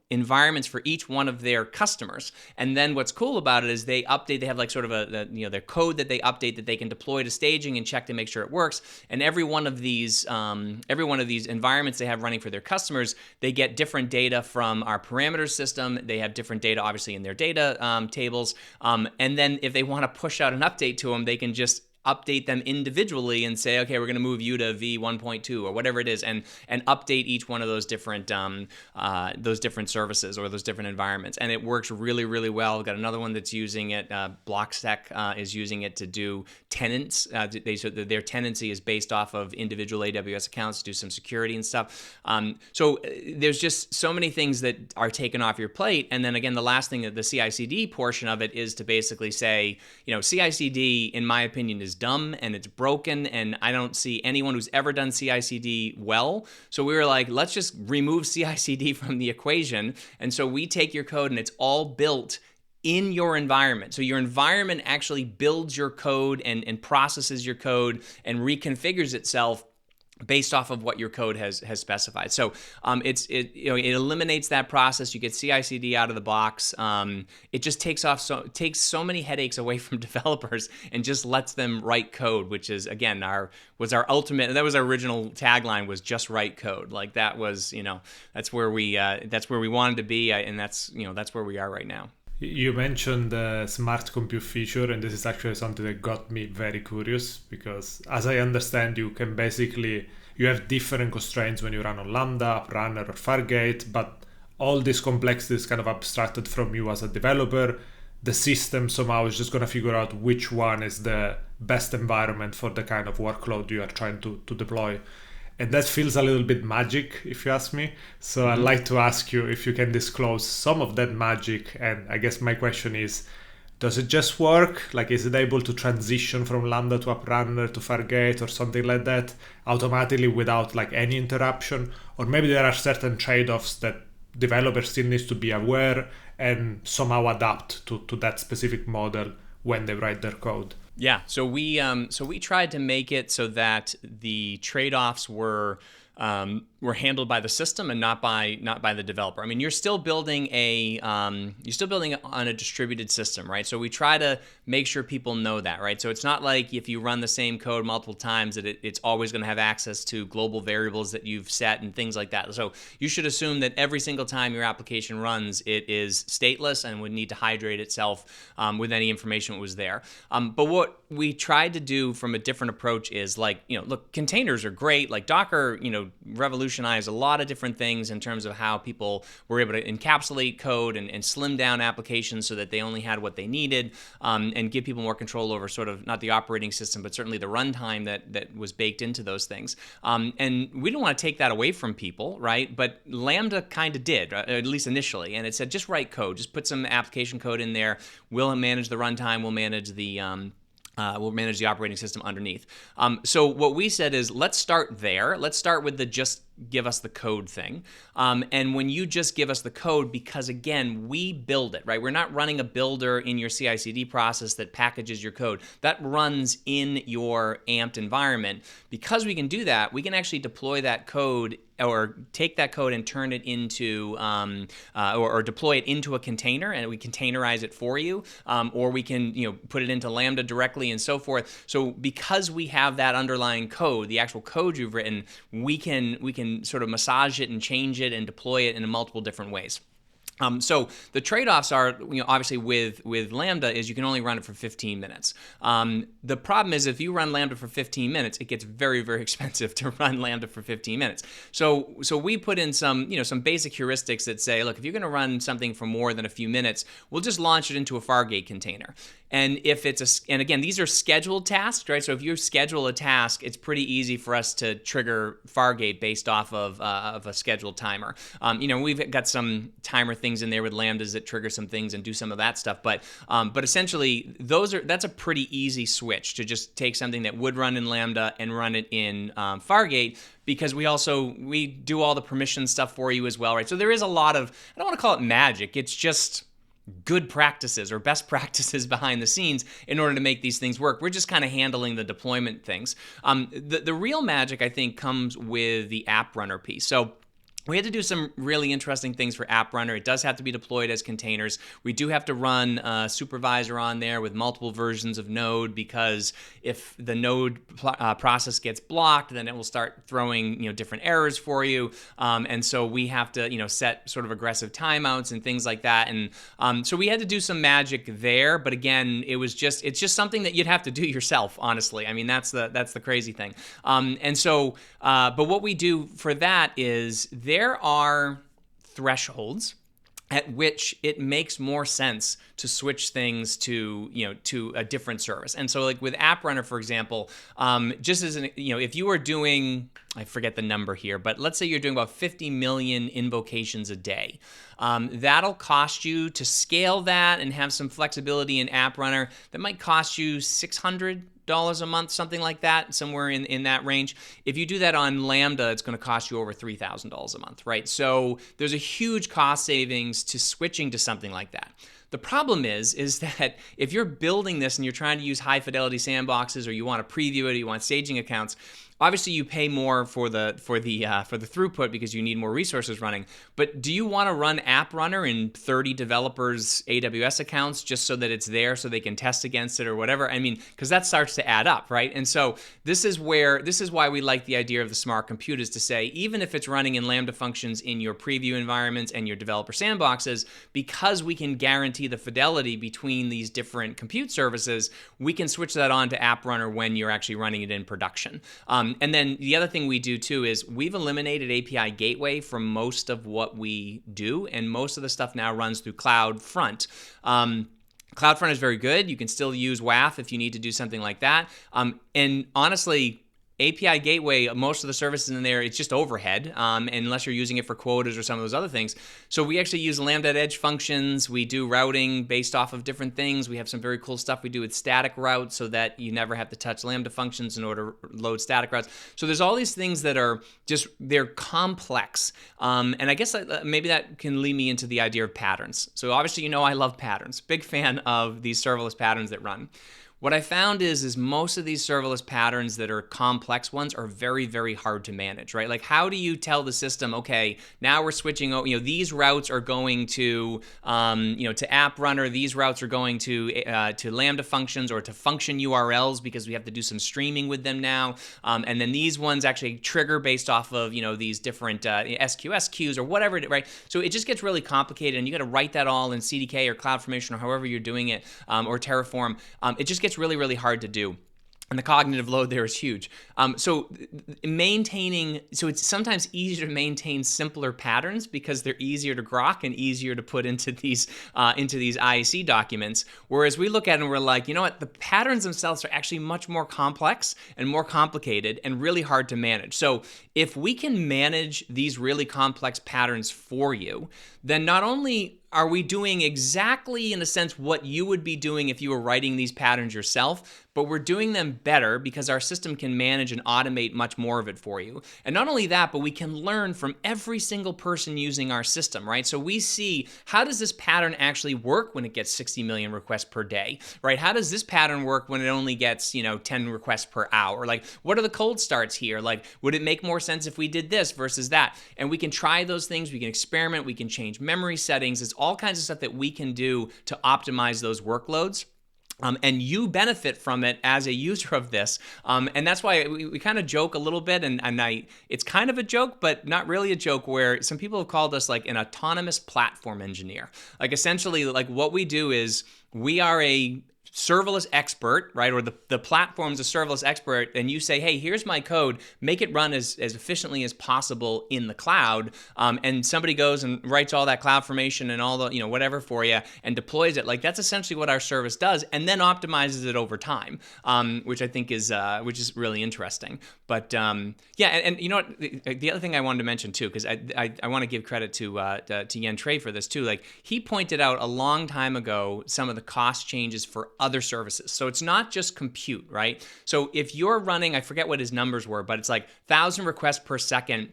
environments for each one of their customers. And then what's cool about it is they update, they have like sort of their code that they update that they can deploy to staging and check to make sure it works. And every one of these environments they have running for their customers, they get different data from our parameter system. They have different data, obviously, in their data tables. And then if they want to push out an update to them, they can just update them individually and say, okay, we're going to move you to V1.2 or whatever it is, and update each one of those different services or those different environments. And it works really, really well. We've got another one that's using it. Blockstack is using it to do tenants. Their tenancy is based off of individual AWS accounts to do some security and stuff. So there's just so many things that are taken off your plate. And then again, the last thing, the CI/CD portion of it, is to basically say, CI/CD, in my opinion, is dumb and it's broken, and I don't see anyone who's ever done CI/CD well. So we were like, let's just remove CI/CD from the equation. And so we take your code and it's all built in your environment. So your environment actually builds your code and processes your code and reconfigures itself based off of what your code has specified. So it eliminates that process. You get CI/CD out of the box. It just takes so many headaches away from developers and just lets them write code, which is, again, our ultimate. That was our original tagline, was just write code. Like that was, that's where we wanted to be, and that's where we are right now. You mentioned the smart compute feature, and this is actually something that got me very curious, because as I understand, you have different constraints when you run on Lambda, Runner, or Fargate, but all this complexity is kind of abstracted from you as a developer. The system somehow is just going to figure out which one is the best environment for the kind of workload you are trying to deploy. And that feels a little bit magic, if you ask me. So I'd like to ask you if you can disclose some of that magic. And I guess my question is, does it just work? Like, is it able to transition from Lambda to App Runner to Fargate or something like that automatically without like any interruption? Or maybe there are certain trade-offs that developers still need to be aware and somehow adapt to that specific model when they write their code. Yeah, so we tried to make it so that the trade-offs were handled by the system and not by the developer. I mean, you're still building on a distributed system, right? So we try to make sure people know that, right? So it's not like if you run the same code multiple times that it's always going to have access to global variables that you've set and things like that. So you should assume that every single time your application runs, it is stateless and would need to hydrate itself with any information that was there. But what we tried to do from a different approach is look, containers are great. Like Docker, revolutionized a lot of different things in terms of how people were able to encapsulate code and slim down applications so that they only had what they needed, and give people more control over sort of not the operating system, but certainly the runtime that was baked into those things. And we don't want to take that away from people, right? But Lambda kind of did, at least initially, and it said just write code, just put some application code in there. We'll manage the runtime. We'll manage the operating system underneath. So what we said is, let's start there. Let's start with the just give us the code thing. And when you just give us the code, because again, we build it, right? We're not running a builder in your CI/CD process that packages your code. That runs in your Ampt environment. Because we can do that, we can actually deploy that code or take that code and turn it into, or deploy it into a container, and we containerize it for you, or we can, put it into Lambda directly and so forth. So because we have that underlying code, the actual code you've written, we can sort of massage it and change it and deploy it in multiple different ways. So the trade-offs are, obviously with Lambda is you can only run it for 15 minutes. The problem is if you run Lambda for 15 minutes, it gets very, very expensive to run Lambda for 15 minutes. So we put in some basic heuristics that say, look, if you're going to run something for more than a few minutes, we'll just launch it into a Fargate container. And and again, these are scheduled tasks, right? So if you schedule a task, it's pretty easy for us to trigger Fargate based off of a scheduled timer. We've got some timer things in there with Lambdas that trigger some things and do some of that stuff. But essentially, that's a pretty easy switch to just take something that would run in Lambda and run it in Fargate, because we do all the permission stuff for you as well, right? So there is a lot of, I don't want to call it magic, it's just good practices or best practices behind the scenes in order to make these things work. We're just kind of handling the deployment things. The real magic, I think, comes with the app runner piece. So we had to do some really interesting things for App Runner. It does have to be deployed as containers. We do have to run a supervisor on there with multiple versions of Node, because if the Node process gets blocked, then it will start throwing different errors for you. And so we have to set sort of aggressive timeouts and things like that. And so we had to do some magic there. But again, it's just something that you'd have to do yourself, honestly. I mean, that's the crazy thing. But what we do for that is there are thresholds at which it makes more sense to switch things to a different service. And so like with App Runner, for example, just as if you are doing, I forget the number here, but let's say you're doing about 50 million invocations a day. That'll cost you to scale that and have some flexibility in App Runner. That might cost you $600 a month, something like that, somewhere in that range. If you do that on Lambda, it's going to cost you over $3,000 a month, right? So there's a huge cost savings to switching to something like that. The problem is that if you're building this and you're trying to use high fidelity sandboxes, or you want to preview it, or you want staging accounts, obviously you pay more for the throughput because you need more resources running. But do you want to run App Runner in 30 developers' AWS accounts just so that it's there so they can test against it or whatever? I mean, because that starts to add up, right? And so this is why we like the idea of the smart compute, is to say, even if it's running in Lambda functions in your preview environments and your developer sandboxes, because we can guarantee the fidelity between these different compute services, we can switch that on to App Runner when you're actually running it in production. And then the other thing we do too is we've eliminated API gateway from most of what we do, and most of the stuff now runs through CloudFront. CloudFront is very good. You can still use WAF if you need to do something like that. And honestly, API gateway, most of the services in there, it's just overhead, unless you're using it for quotas or some of those other things. So we actually use Lambda at edge functions. We do routing based off of different things. We have some very cool stuff we do with static routes so that you never have to touch Lambda functions in order to load static routes. So there's all these things that are they're complex. And I guess maybe that can lead me into the idea of patterns. So obviously, I love patterns. Big fan of these serverless patterns that run. What I found is most of these serverless patterns that are complex ones are very, very hard to manage, right? Like, how do you tell the system, okay, now we're switching, these routes are going to App Runner, these routes are going to Lambda functions or to function URLs because we have to do some streaming with them now, and then these ones actually trigger based off of these different SQS queues or whatever, right? So it just gets really complicated, and you got to write that all in CDK or CloudFormation or however you're doing it, or Terraform. It just gets really, really hard to do. And the cognitive load there is huge. So it's sometimes easier to maintain simpler patterns because they're easier to grok and easier to put into these IAC documents. Whereas we look at it and we're like, you know what? The patterns themselves are actually much more complex and more complicated and really hard to manage. So if we can manage these really complex patterns for you, then not only are we doing exactly, in a sense, what you would be doing if you were writing these patterns yourself, but we're doing them better because our system can manage and automate much more of it for you. And not only that, but we can learn from every single person using our system, right? So we see, how does this pattern actually work when it gets 60 million requests per day, right? How does this pattern work when it only gets, 10 requests per hour? Like, what are the cold starts here? Like, would it make more sense if we did this versus that? And we can try those things, we can experiment, we can change memory settings. It's all kinds of stuff that we can do to optimize those workloads. And you benefit from it as a user of this. And that's why we kind of joke a little bit, and it's kind of a joke, but not really a joke, where some people have called us like an autonomous platform engineer. Like, essentially, like, what we do is we are a serverless expert, right? Or the platform's a serverless expert, and you say, hey, here's my code, make it run as efficiently as possible in the cloud. And somebody goes and writes all that CloudFormation and all the, whatever for you and deploys it. Like, that's essentially what our service does, and then optimizes it over time, which I think is really interesting. But and you know what? The other thing I wanted to mention too, because I want to give credit to Yen Trey for this too. Like, he pointed out a long time ago some of the cost changes for other services. So it's not just compute, right? So if you're running, I forget what his numbers were, but it's like 1,000 requests per second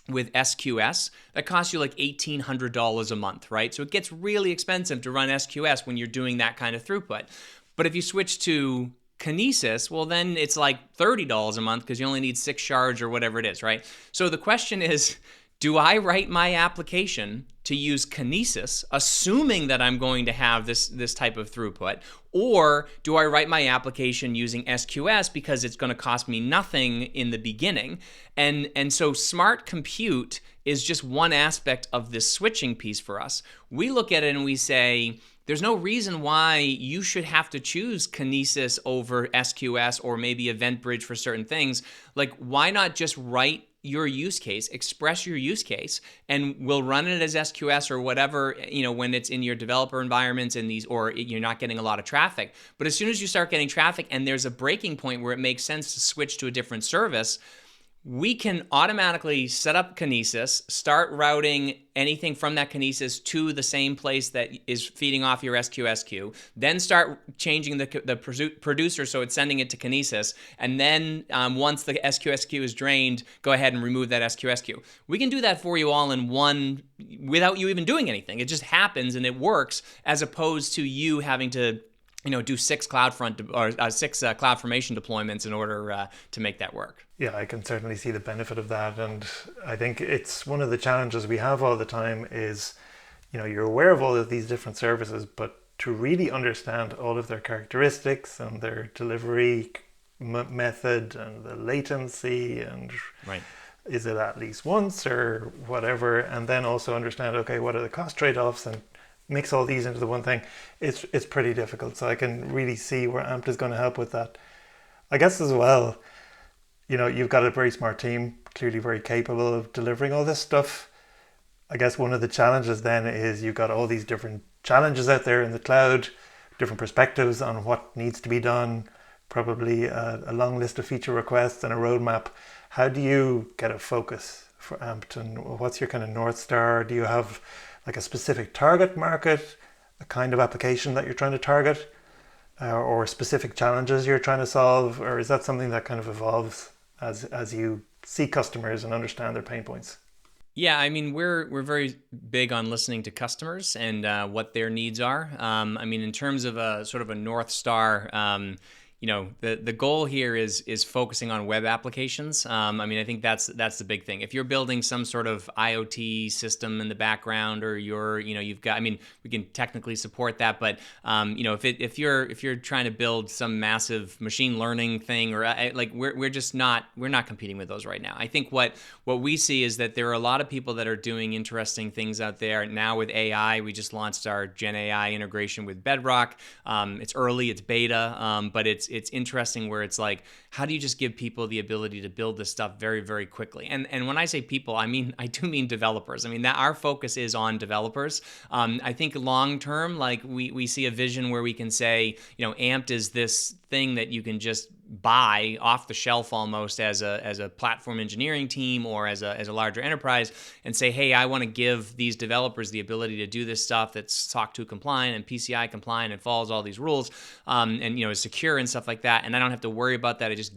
with SQS, that costs you like $1,800 a month, right? So it gets really expensive to run SQS when you're doing that kind of throughput. But if you switch to Kinesis, well, then it's like $30 a month because you only need 6 shards or whatever it is, right? So the question is, Do I write my application to use Kinesis, assuming that I'm going to have this type of throughput? Or do I write my application using SQS because it's going to cost me nothing in the beginning? And so smart compute is just one aspect of this switching piece for us. We look at it and we say, there's no reason why you should have to choose Kinesis over SQS or maybe EventBridge for certain things. Like, why not just write your use case, express your use case, and we'll run it as SQS or whatever, when it's in your developer environments and or you're not getting a lot of traffic. But as soon as you start getting traffic and there's a breaking point where it makes sense to switch to a different service, we can automatically set up Kinesis, start routing anything from that Kinesis to the same place that is feeding off your SQS queue, then start changing the producer so it's sending it to Kinesis, and then once the SQS queue is drained, go ahead and remove that SQS queue. We can do that for you all in one without you even doing anything. It just happens and it works, as opposed to you having to do six CloudFront or six CloudFormation deployments in order to make that work. Yeah, I can certainly see the benefit of that. And I think it's one of the challenges we have all the time is, you're aware of all of these different services, but to really understand all of their characteristics and their delivery method and the latency and right. Is it at least once or whatever, and then also understand, okay, what are the cost trade-offs, and mix all these into the one thing, it's pretty difficult. So I can really see where Ampt is going to help with that. I guess as well, you've got a very smart team, clearly very capable of delivering all this stuff. I guess one of the challenges then is you've got all these different challenges out there in the cloud, different perspectives on what needs to be done, probably a long list of feature requests and a roadmap. How do you get a focus for Ampt, and what's your kind of North Star? Do you have like a specific target market, a kind of application that you're trying to target, or specific challenges you're trying to solve? Or is that something that kind of evolves as you see customers and understand their pain points? Yeah, I mean, we're very big on listening to customers and what their needs are. In terms of a sort of a North Star, the goal here is focusing on web applications. I think that's the big thing. If you're building some sort of IoT system in the background, or you've got, we can technically support that, but if you're trying to build some massive machine learning thing, or we're not competing with those right now. I think what we see is that there are a lot of people that are doing interesting things out there now with AI. We just launched our Gen AI integration with Bedrock. It's early, it's beta, but it's interesting where it's like, how do you just give people the ability to build this stuff very, very quickly? And when I say people, I do mean developers. That our focus is on developers. I think long term, we see a vision where we can say, Ampt is this thing that you can just buy off the shelf almost as a platform engineering team or as a larger enterprise, and say, hey, I want to give these developers the ability to do this stuff that's SOC 2 compliant and PCI compliant and follows all these rules, and is secure and stuff like that. And I don't have to worry about that. I just,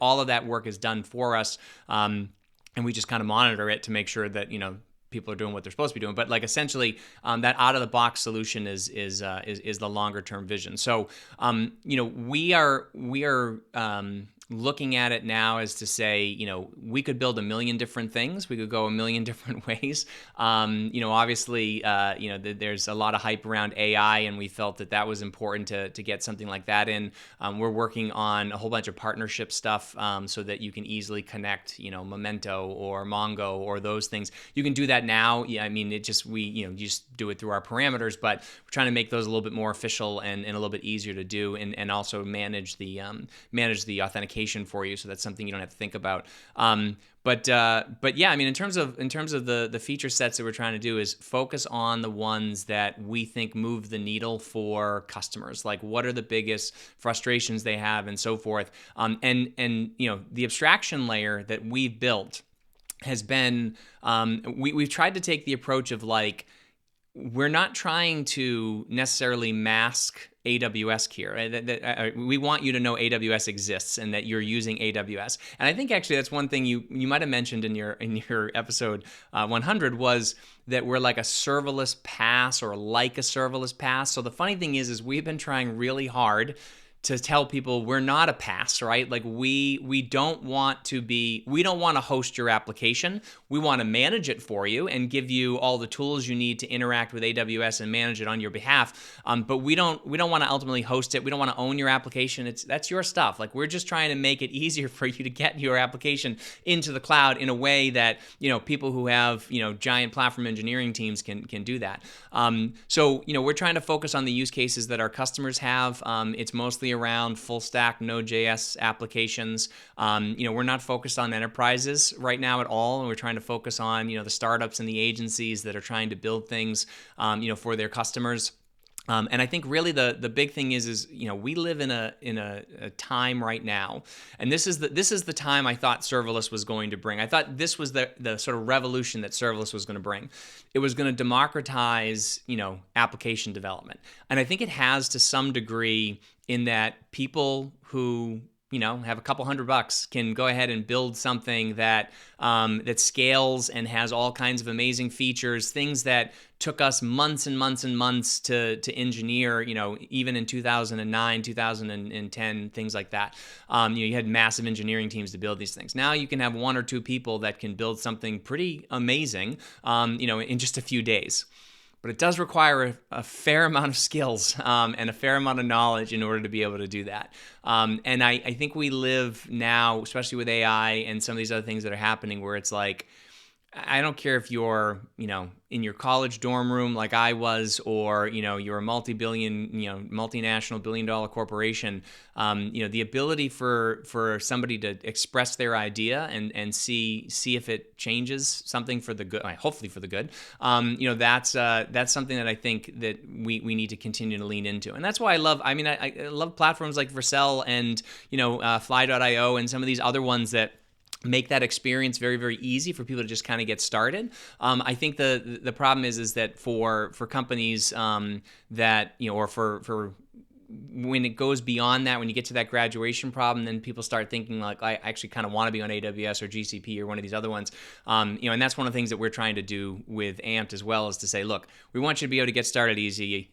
all of that work is done for us, and we just kind of monitor it to make sure that people are doing what they're supposed to be doing. But essentially, that out of the box solution is the longer term vision. So we are looking at it now as to say, we could build a million different things. We could go a million different ways. Obviously, there's a lot of hype around AI, and we felt that was important to get something like that in. We're working on a whole bunch of partnership stuff so that you can easily connect, Memento or Mongo or those things. You can do that now. Yeah, you just do it through our parameters, but we're trying to make those a little bit more official and a little bit easier to do, and also manage the authentication for you, so that's something you don't have to think about. But yeah, in terms of the feature sets that we're trying to do is focus on the ones that we think move the needle for customers. Like, what are the biggest frustrations they have, and so forth. And the abstraction layer that we've built has been we've tried to take the approach of we're not trying to necessarily mask AWS here. We want you to know AWS exists and that you're using AWS. And I think actually that's one thing you might have mentioned in your episode 100 was that we're like a serverless PaaS or like a serverless PaaS. So the funny thing is we've been trying really hard to tell people we're not a PaaS, right? Like we don't want to host your application. We want to manage it for you and give you all the tools you need to interact with AWS and manage it on your behalf. But we don't want to ultimately host it. We don't want to own your application. That's your stuff. Like we're just trying to make it easier for you to get your application into the cloud in a way that, people who have, giant platform engineering teams can do that. So we're trying to focus on the use cases that our customers have. It's mostly around full stack Node.js applications. We're not focused on enterprises right now at all, and we're trying to focus on the startups and the agencies that are trying to build things for their customers. And I think really the big thing is we live in a time right now, and this is the time I thought serverless was going to bring. I thought this was the sort of revolution that serverless was going to bring. It was going to democratize application development, and I think it has to some degree in that people who have a couple $100 can go ahead and build something that scales and has all kinds of amazing features, things that took us months and months and months to engineer, even in 2009, 2010, things like that. You had massive engineering teams to build these things. Now you can have one or two people that can build something pretty amazing, in just a few days. But it does require a fair amount of skills and a fair amount of knowledge in order to be able to do that. And I think we live now, especially with AI and some of these other things that are happening, where it's like, I don't care if you're, in your college dorm room like I was, or, you're a multinational billion-dollar corporation. The ability for somebody to express their idea and see if it changes something for the good, hopefully for the good. That's something that I think that we need to continue to lean into, and that's why I love platforms like Vercel and Fly.io and some of these other ones that make that experience very, very easy for people to just kind of get started. I think the problem is that for companies that, or for when it goes beyond that, when you get to that graduation problem, then people start thinking like, I actually kind of want to be on AWS or GCP or one of these other ones. And that's one of the things that we're trying to do with Ampt as well, is to say, look, we want you to be able to get started easy,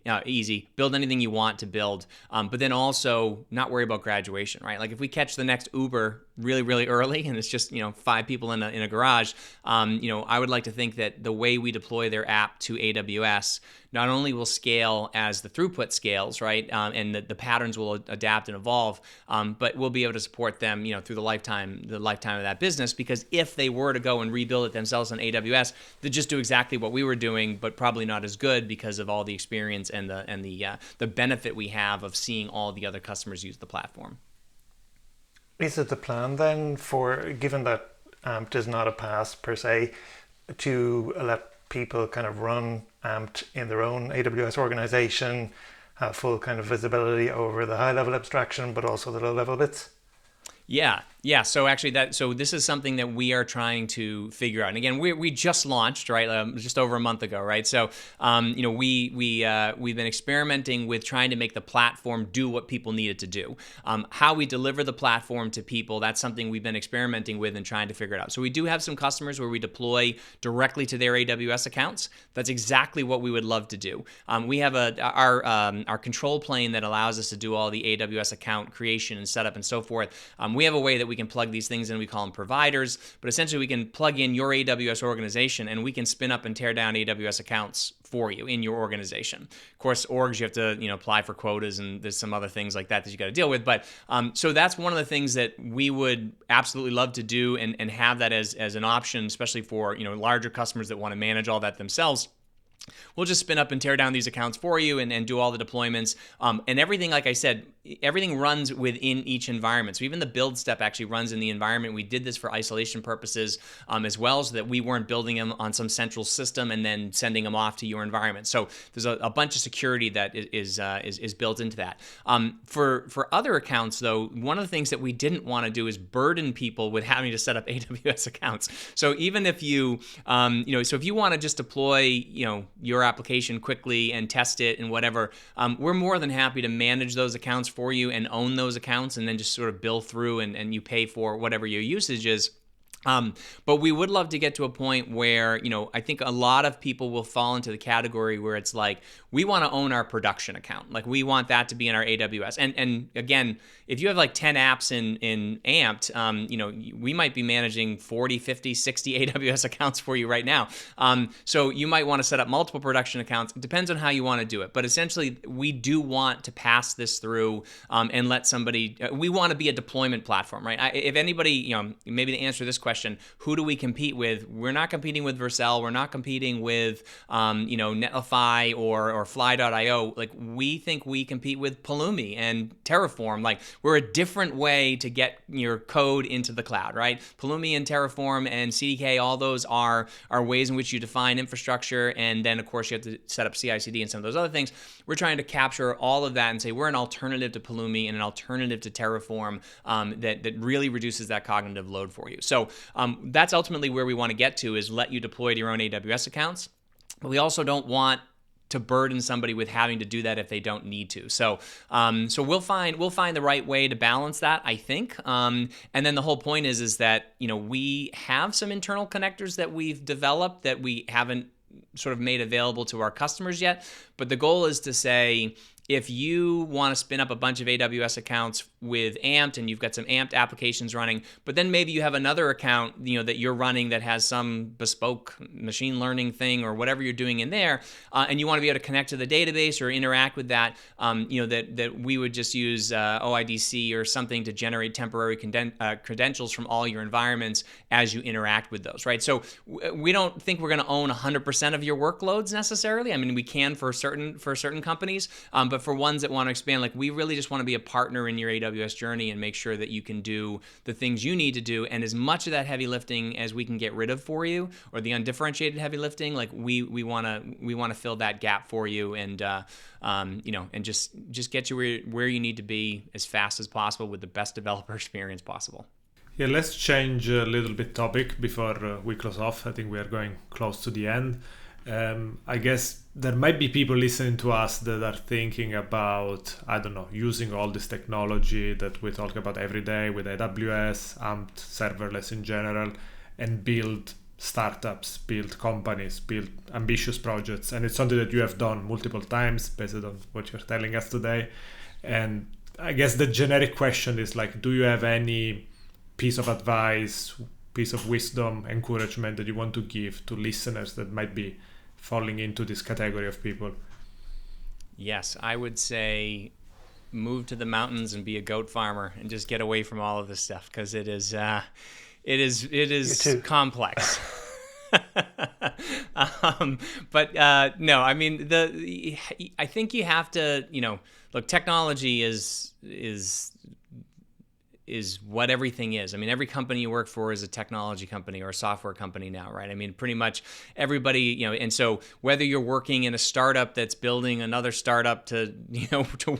build anything you want to build, but then also not worry about graduation, right? Like if we catch the next Uber really, really early and it's just, 5 people in a garage, I would like to think that the way we deploy their app to AWS not only will scale as the throughput scales, right, and the patterns will adapt and evolve, but we'll be able to support them, through the lifetime of that business. Because if they were to go and rebuild it themselves on AWS, they'd just do exactly what we were doing, but probably not as good because of all the experience and the benefit we have of seeing all the other customers use the platform. Is it the plan then, for, given that Ampt is not a PaaS per se, to let people kind of run Ampt in their own AWS organization, have full kind of visibility over the high level abstraction, but also the low level bits? Yeah. So actually, this is something that we are trying to figure out. And again, we just launched, right, just over a month ago, right? So, we've been experimenting with trying to make the platform do what people need it to do. How we deliver the platform to people, that's something we've been experimenting with and trying to figure it out. So we do have some customers where we deploy directly to their AWS accounts. That's exactly what we would love to do. We have our control plane that allows us to do all the AWS account creation and setup and so forth. We have a way that we can plug these things in. We call them providers, but essentially we can plug in your AWS organization and we can spin up and tear down AWS accounts for you in your organization. Of course, orgs, you have to apply for quotas, and there's some other things like that you got to deal with. But so that's one of the things that we would absolutely love to do and have that as an option, especially for larger customers that want to manage all that themselves. We'll just spin up and tear down these accounts for you and do all the deployments. And everything, like I said, everything runs within each environment. So even the build step actually runs in the environment. We did this for isolation purposes as well, so that we weren't building them on some central system and then sending them off to your environment. So there's a bunch of security that is built into that. For other accounts, though, one of the things that we didn't want to do is burden people with having to set up AWS accounts. So even if you, so if you want to just deploy, your application quickly and test it and whatever, we're more than happy to manage those accounts for you and own those accounts, and then just sort of bill through and you pay for whatever your usage is. But we would love to get to a point where, I think a lot of people will fall into the category where it's like, we want to own our production account. Like we want that to be in our AWS. And again, if you have like 10 apps in Ampt, we might be managing 40, 50, 60 AWS accounts for you right now. So you might want to set up multiple production accounts. It depends on how you want to do it. But essentially, we do want to pass this through and let somebody, we want to be a deployment platform, right? If anybody, maybe to answer this question, who do we compete with? We're not competing with Vercel. We're not competing with, Netlify or Fly.io. Like we think we compete with Pulumi and Terraform. Like we're a different way to get your code into the cloud, right? Pulumi and Terraform and CDK, all those are ways in which you define infrastructure. And then of course you have to set up CI/CD and some of those other things. We're trying to capture all of that and say we're an alternative to Pulumi and an alternative to Terraform that really reduces that cognitive load for you. So that's ultimately where we want to get to, is let you deploy to your own AWS accounts. But we also don't want to burden somebody with having to do that if they don't need to. So we'll find the right way to balance that, I think. And then the whole point is that we have some internal connectors that we've developed that we haven't sort of made available to our customers yet. But the goal is to say, if you want to spin up a bunch of AWS accounts with Ampt and you've got some Ampt applications running, but then maybe you have another account, that you're running that has some bespoke machine learning thing or whatever you're doing in there, and you want to be able to connect to the database or interact with that, that we would just use OIDC or something to generate temporary credentials from all your environments as you interact with those, right? So we don't think we're going to own 100% of your workloads necessarily. I mean, we can for certain companies, but for ones that want to expand, like we really just want to be a partner in your AWS journey and make sure that you can do the things you need to do. And as much of that heavy lifting as we can get rid of for you, or the undifferentiated heavy lifting, like we want to fill that gap for you, and and just get you where you need to be as fast as possible with the best developer experience possible. Yeah, let's change a little bit topic before we close off. I think we are going close to the end. I guess there might be people listening to us that are thinking about, using all this technology that we talk about every day with AWS, Ampt, serverless in general, and build startups, build companies, build ambitious projects. And it's something that you have done multiple times based on what you're telling us today. And I guess the generic question is like, do you have any piece of advice, piece of wisdom, encouragement that you want to give to listeners that might be falling into this category of people? Yes, I would say move to the mountains and be a goat farmer and just get away from all of this stuff, because it is complex. But no, I mean, I think you have to, look, technology is what everything is. I mean, every company you work for is a technology company or a software company now, right? I mean, pretty much everybody, and so whether you're working in a startup that's building another startup to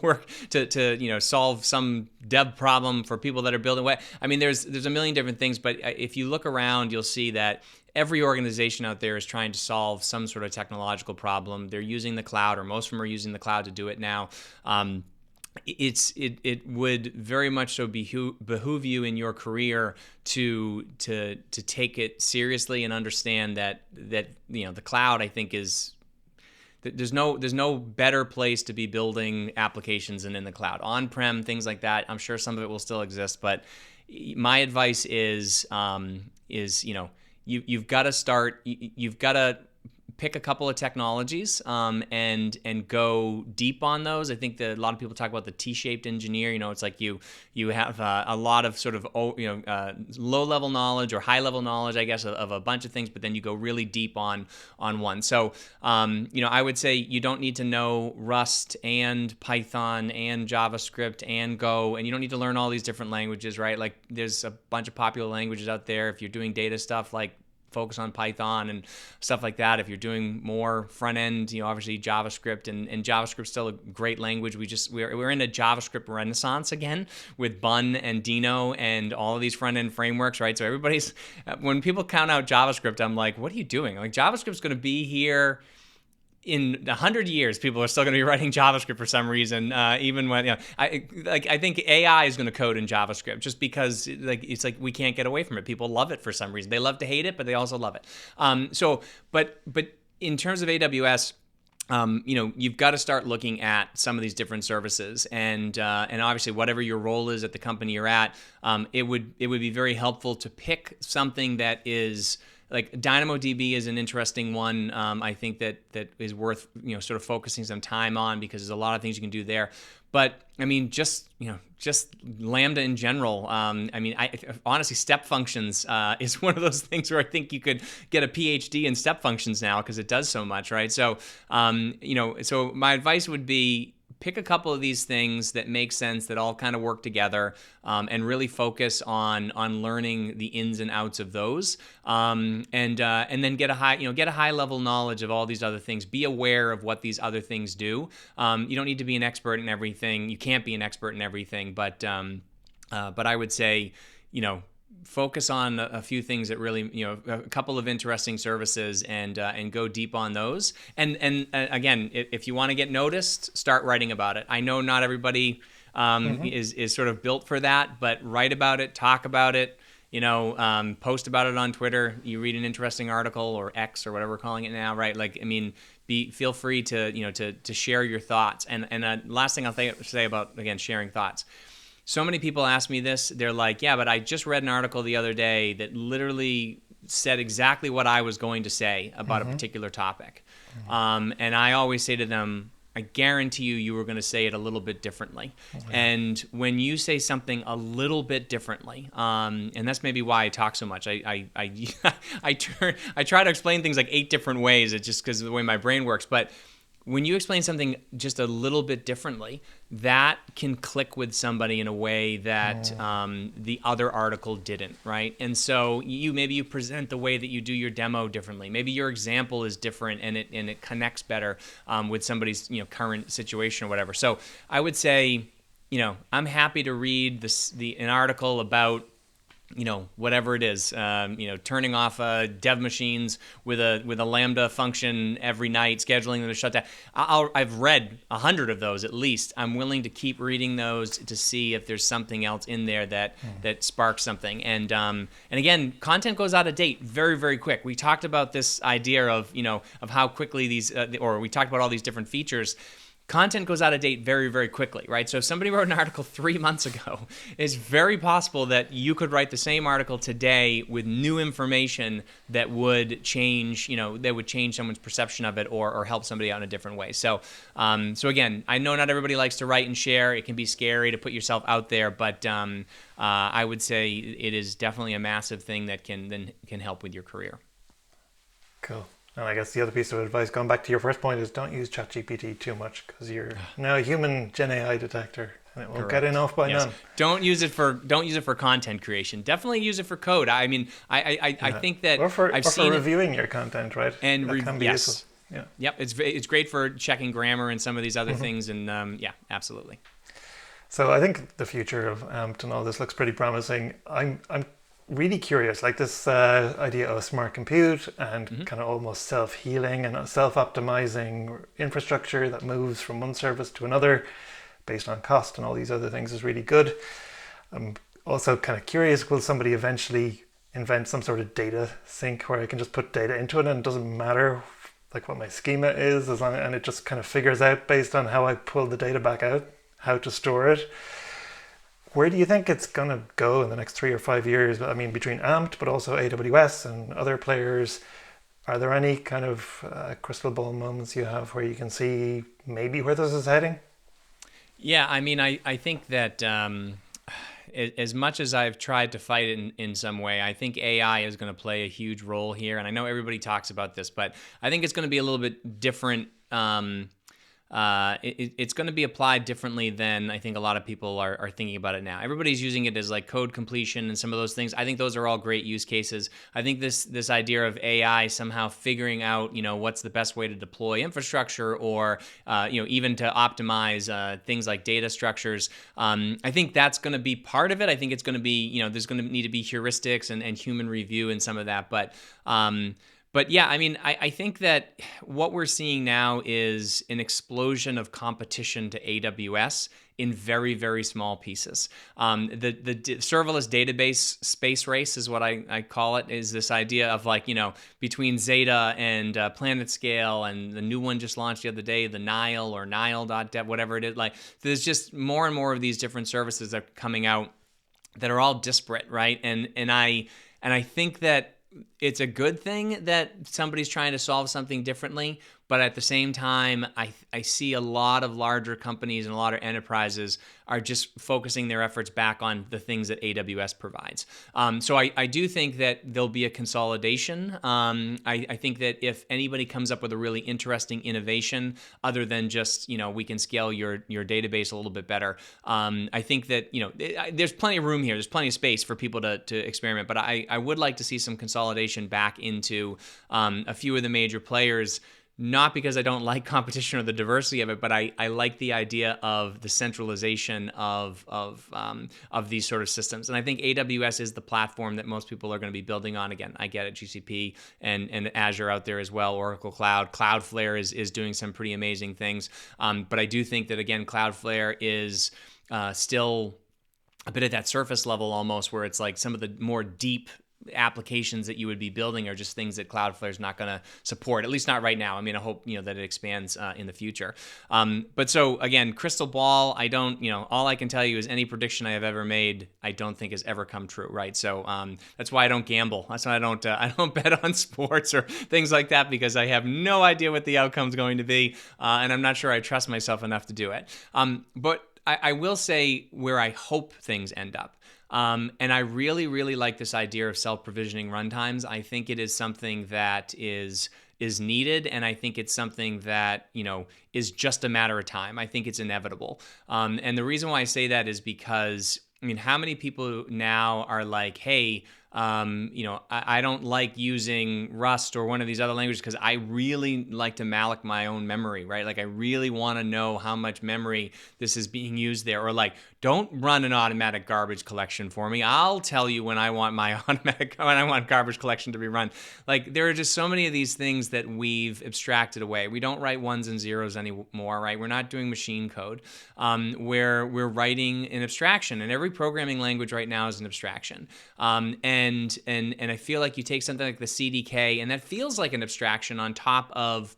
work to solve some dev problem for people that are building, I mean, there's a million different things, but if you look around, you'll see that every organization out there is trying to solve some sort of technological problem. They're using the cloud, or most of them are using the cloud to do it now. It would very much so behoove you in your career to take it seriously and understand that the cloud, I think, is there's no better place to be building applications than in the cloud. On-prem, things like that, I'm sure some of it will still exist, but my advice is you've got to pick a couple of technologies and go deep on those. I think that a lot of people talk about the T-shaped engineer. It's like you have a lot of sort of low-level knowledge or high-level knowledge, I guess, of a bunch of things, but then you go really deep on one. So, I would say you don't need to know Rust and Python and JavaScript and Go, and you don't need to learn all these different languages, right? Like there's a bunch of popular languages out there. If you're doing data stuff, like focus on Python and stuff like that. If you're doing more front end, obviously JavaScript, and JavaScript's still a great language. We're in a JavaScript renaissance again with Bun and Dino and all of these front end frameworks, right? So when people count out JavaScript, I'm like, what are you doing? Like JavaScript's going to be here in 100 years, people are still going to be writing JavaScript for some reason, even when, I think AI is going to code in JavaScript just because it's like we can't get away from it. People love it for some reason. They love to hate it, but they also love it. But in terms of AWS, you've got to start looking at some of these different services, and obviously whatever your role is at the company you're at, it would be very helpful to pick something that is like DynamoDB is an interesting one. I think that is worth sort of focusing some time on because there's a lot of things you can do there. But I mean, just Lambda in general. Honestly, step functions is one of those things where I think you could get a PhD in step functions now because it does so much, right? So, so my advice would be pick a couple of these things that make sense, that all kind of work together, and really focus on learning the ins and outs of those, and then get a high level knowledge of all these other things. Be aware of what these other things do. You don't need to be an expert in everything. You can't be an expert in everything, but I would say, focus on a few things that really, a couple of interesting services, and go deep on those. And again, if you want to get noticed, start writing about it. I know not everybody is sort of built for that, but write about it, talk about it, post about it on Twitter. You read an interesting article, or X, or whatever we're calling it now, right? Feel free to share your thoughts. And last thing I'll say about, again, sharing thoughts. So many people ask me this. They're like, yeah, but I just read an article the other day that literally said exactly what I was going to say about a particular topic. And I always say to them, I guarantee you were going to say it a little bit differently. And when you say something a little bit differently, and that's maybe why I talk so much. I try to explain things like 8 different ways. It's just because of the way my brain works. But when you explain something just a little bit differently, that can click with somebody in a way that the other article didn't, right? And so maybe you present the way that you do your demo differently. Maybe your example is different, and it connects better with somebody's current situation or whatever. So I would say, I'm happy to read an article about whatever it is, turning off dev machines with a Lambda function every night, scheduling them to shut down. I've read 100 of those at least. I'm willing to keep reading those to see if there's something else in there that sparks something. And again, content goes out of date very, very quick. We talked about this idea of how quickly these, or we talked about all these different features. Content goes out of date very, very quickly, right? So if somebody wrote an article 3 months ago, it's very possible that you could write the same article today with new information that would change, someone's perception of it, or help somebody out in a different way. So again, I know not everybody likes to write and share. It can be scary to put yourself out there, but I would say it is definitely a massive thing that can help with your career. Cool. And I guess the other piece of advice, going back to your first point, is don't use ChatGPT too much, because you're now a human Gen AI detector, and it won't get in off by none. Don't use it for content creation. Definitely use it for code. I mean, I think that for reviewing your content, right? And that can be useful. Yeah. Yep. It's great for checking grammar and some of these other things, and absolutely. So I think the future of Ampt and all this looks pretty promising. I'm really curious, like this idea of smart compute and kind of almost self-healing and self-optimizing infrastructure that moves from one service to another based on cost and all these other things is really good. I'm also kind of curious, will somebody eventually invent some sort of data sink where I can just put data into it and it doesn't matter like what my schema is, and it just kind of figures out based on how I pull the data back out, how to store it. Where do you think it's going to go in the next 3 or 5 years? I mean, between Ampt, but also AWS and other players, are there any kind of crystal ball moments you have where you can see maybe where this is heading? Yeah, I mean, I think that as much as I've tried to fight it in some way, I think AI is going to play a huge role here. And I know everybody talks about this, but I think it's going to be a little bit different. It's going to be applied differently than I think a lot of people are thinking about it now. Everybody's using it as like code completion and some of those things. I think those are all great use cases. I think this idea of AI somehow figuring out, what's the best way to deploy infrastructure, or, even to optimize things like data structures. I think that's going to be part of it. I think it's going to be, there's going to need to be heuristics and human review and some of that. But But yeah, I mean, I think that what we're seeing now is an explosion of competition to AWS in very, very small pieces. The serverless database space race is what I call it, is this idea of like, between Zeta and PlanetScale, and the new one just launched the other day, the Nile or Nile.dev, whatever it is. Like, there's just more and more of these different services that are coming out that are all disparate, right? And I think that it's a good thing that somebody's trying to solve something differently, but at the same time, I see a lot of larger companies and a lot of enterprises are just focusing their efforts back on the things that AWS provides. So I do think that there'll be a consolidation. I think that if anybody comes up with a really interesting innovation, other than just, we can scale your database a little bit better, I think that, there's plenty of room here. There's plenty of space for people to experiment, but I would like to see some consolidation back into a few of the major players. Not because I don't like competition or the diversity of it, but I like the idea of the centralization of these sort of systems. And I think AWS is the platform that most people are going to be building on. Again, I get it, GCP and Azure out there as well, Oracle Cloud. Cloudflare is doing some pretty amazing things. But I do think that, again, Cloudflare is still a bit at that surface level almost, where it's like some of the more deep applications that you would be building are just things that Cloudflare is not going to support, at least not right now. I mean, I hope, that it expands in the future. But so again, crystal ball, I don't, all I can tell you is any prediction I have ever made, I don't think has ever come true, right? So that's why I don't gamble. That's why I don't bet on sports or things like that, because I have no idea what the outcome's going to be. And I'm not sure I trust myself enough to do it. But I will say where I hope things end up. And I really, really like this idea of self-provisioning runtimes. I think it is something that is needed, and I think it's something that, is just a matter of time. I think it's inevitable. And the reason why I say that is because, how many people now are like, hey, I don't like using Rust or one of these other languages because I really like to malloc my own memory, right? Like, I really want to know how much memory this is being used there. Or like, don't run an automatic garbage collection for me. I'll tell you when I want when I want garbage collection to be run. Like, there are just so many of these things that we've abstracted away. We don't write ones and zeros anymore, right? We're not doing machine code. Where we're writing an abstraction, and every programming language right now is an abstraction. And I feel like you take something like the CDK, and that feels like an abstraction on top of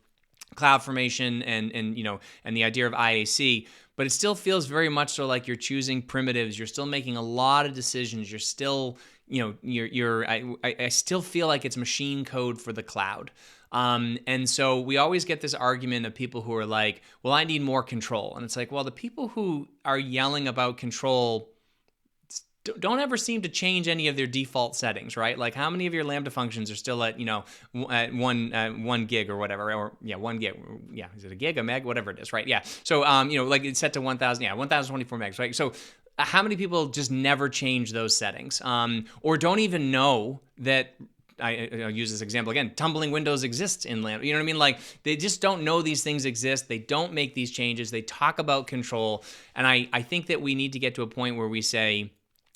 CloudFormation and the idea of IAC, but it still feels very much so like you're choosing primitives. You're still making a lot of decisions. You're still, I still feel like it's machine code for the cloud. And so we always get this argument of people who are like, well, I need more control. And it's like, well, the people who are yelling about control don't ever seem to change any of their default settings, right? Like, how many of your Lambda functions are still at, at 1 gig or whatever, or 1 gig, is it a gig, a meg, whatever it is, right? Yeah. So, like, it's set to 1024 megs, right? So how many people just never change those settings, or don't even know that, I'll use this example again, tumbling windows exists in Lambda. You know what I mean? Like, they just don't know these things exist. They don't make these changes. They talk about control. And I think that we need to get to a point where we say,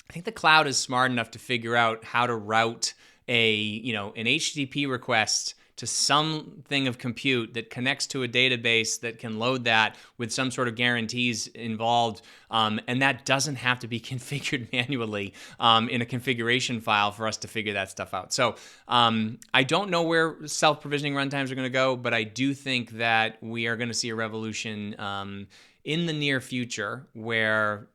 I think the cloud is smart enough to figure out how to route an HTTP request to something of compute that connects to a database that can load that with some sort of guarantees involved. And that doesn't have to be configured manually in a configuration file for us to figure that stuff out. So I don't know where self-provisioning runtimes are going to go, but I do think that we are going to see a revolution in the near future where,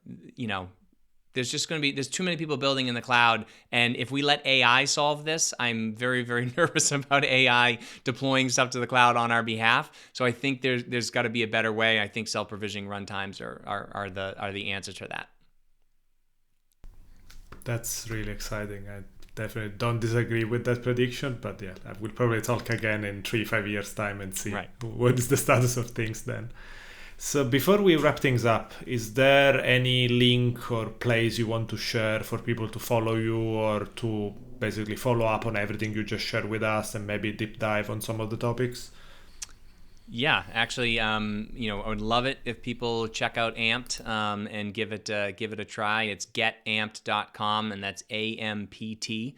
there's too many people building in the cloud. And if we let AI solve this, I'm very, very nervous about AI deploying stuff to the cloud on our behalf. So I think there's got to be a better way. I think self-provisioning runtimes are the answer to that. That's really exciting. I definitely don't disagree with that prediction, but yeah, we'll probably talk again in 3-5 years time and see what is the status of things then. So before we wrap things up, is there any link or place you want to share for people to follow you or to basically follow up on everything you just shared with us and maybe deep dive on some of the topics? Yeah, actually, I would love it if people check out Ampt and give it a try. It's getampt.com, and that's AMPT.com.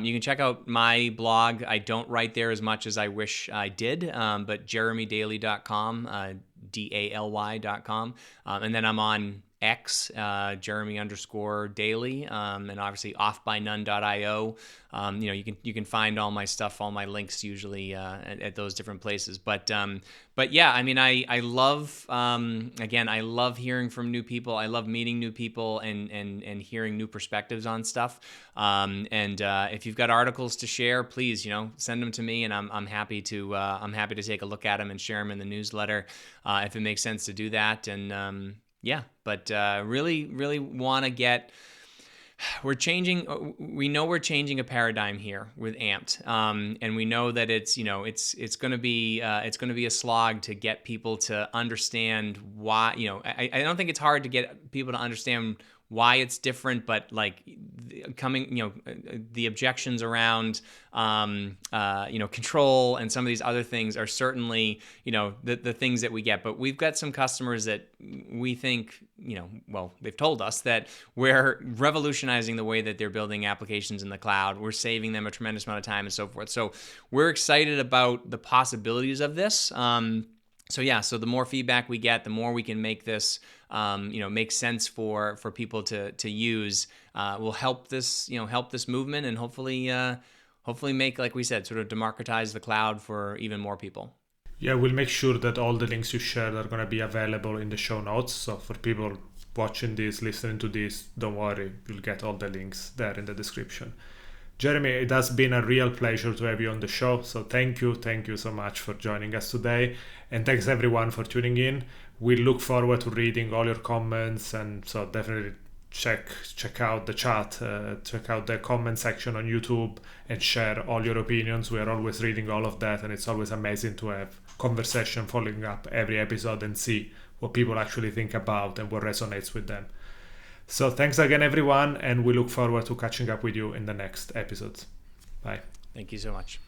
You can check out my blog. I don't write there as much as I wish I did, but jeremydaly.com, DALY.com, and then I'm on X, Jeremy_Daly, and obviously offbynone.io. You can find all my stuff, all my links usually at those different places. But yeah, I mean, I love again, I love hearing from new people. I love meeting new people and hearing new perspectives on stuff. And if you've got articles to share, please send them to me, and I'm happy to take a look at them and share them in the newsletter if it makes sense to do that. And yeah, but really, really want to get. We know we're changing a paradigm here with Ampt, and we know that it's going to be a slog to get people to understand why. I don't think it's hard to get people to understand why it's different, but like the objections around control and some of these other things are certainly the things that we get. But we've got some customers that we think they've told us that we're revolutionizing the way that they're building applications in the cloud. We're saving them a tremendous amount of time and so forth. So we're excited about the possibilities of this. So the more feedback we get, the more we can make this, make sense for people to use. Will help this movement, and hopefully make, like we said, sort of democratize the cloud for even more people. Yeah, we'll make sure that all the links you shared are going to be available in the show notes. So for people watching this, listening to this, don't worry, you'll get all the links there in the description. Jeremy, it has been a real pleasure to have you on the show. So thank you so much for joining us today. And thanks everyone for tuning in. We look forward to reading all your comments, and so definitely check out the chat, check out the comment section on YouTube, and share all your opinions. We are always reading all of that, and it's always amazing to have conversation following up every episode and see what people actually think about and what resonates with them. So thanks again, everyone, and we look forward to catching up with you in the next episodes. Bye. Thank you so much.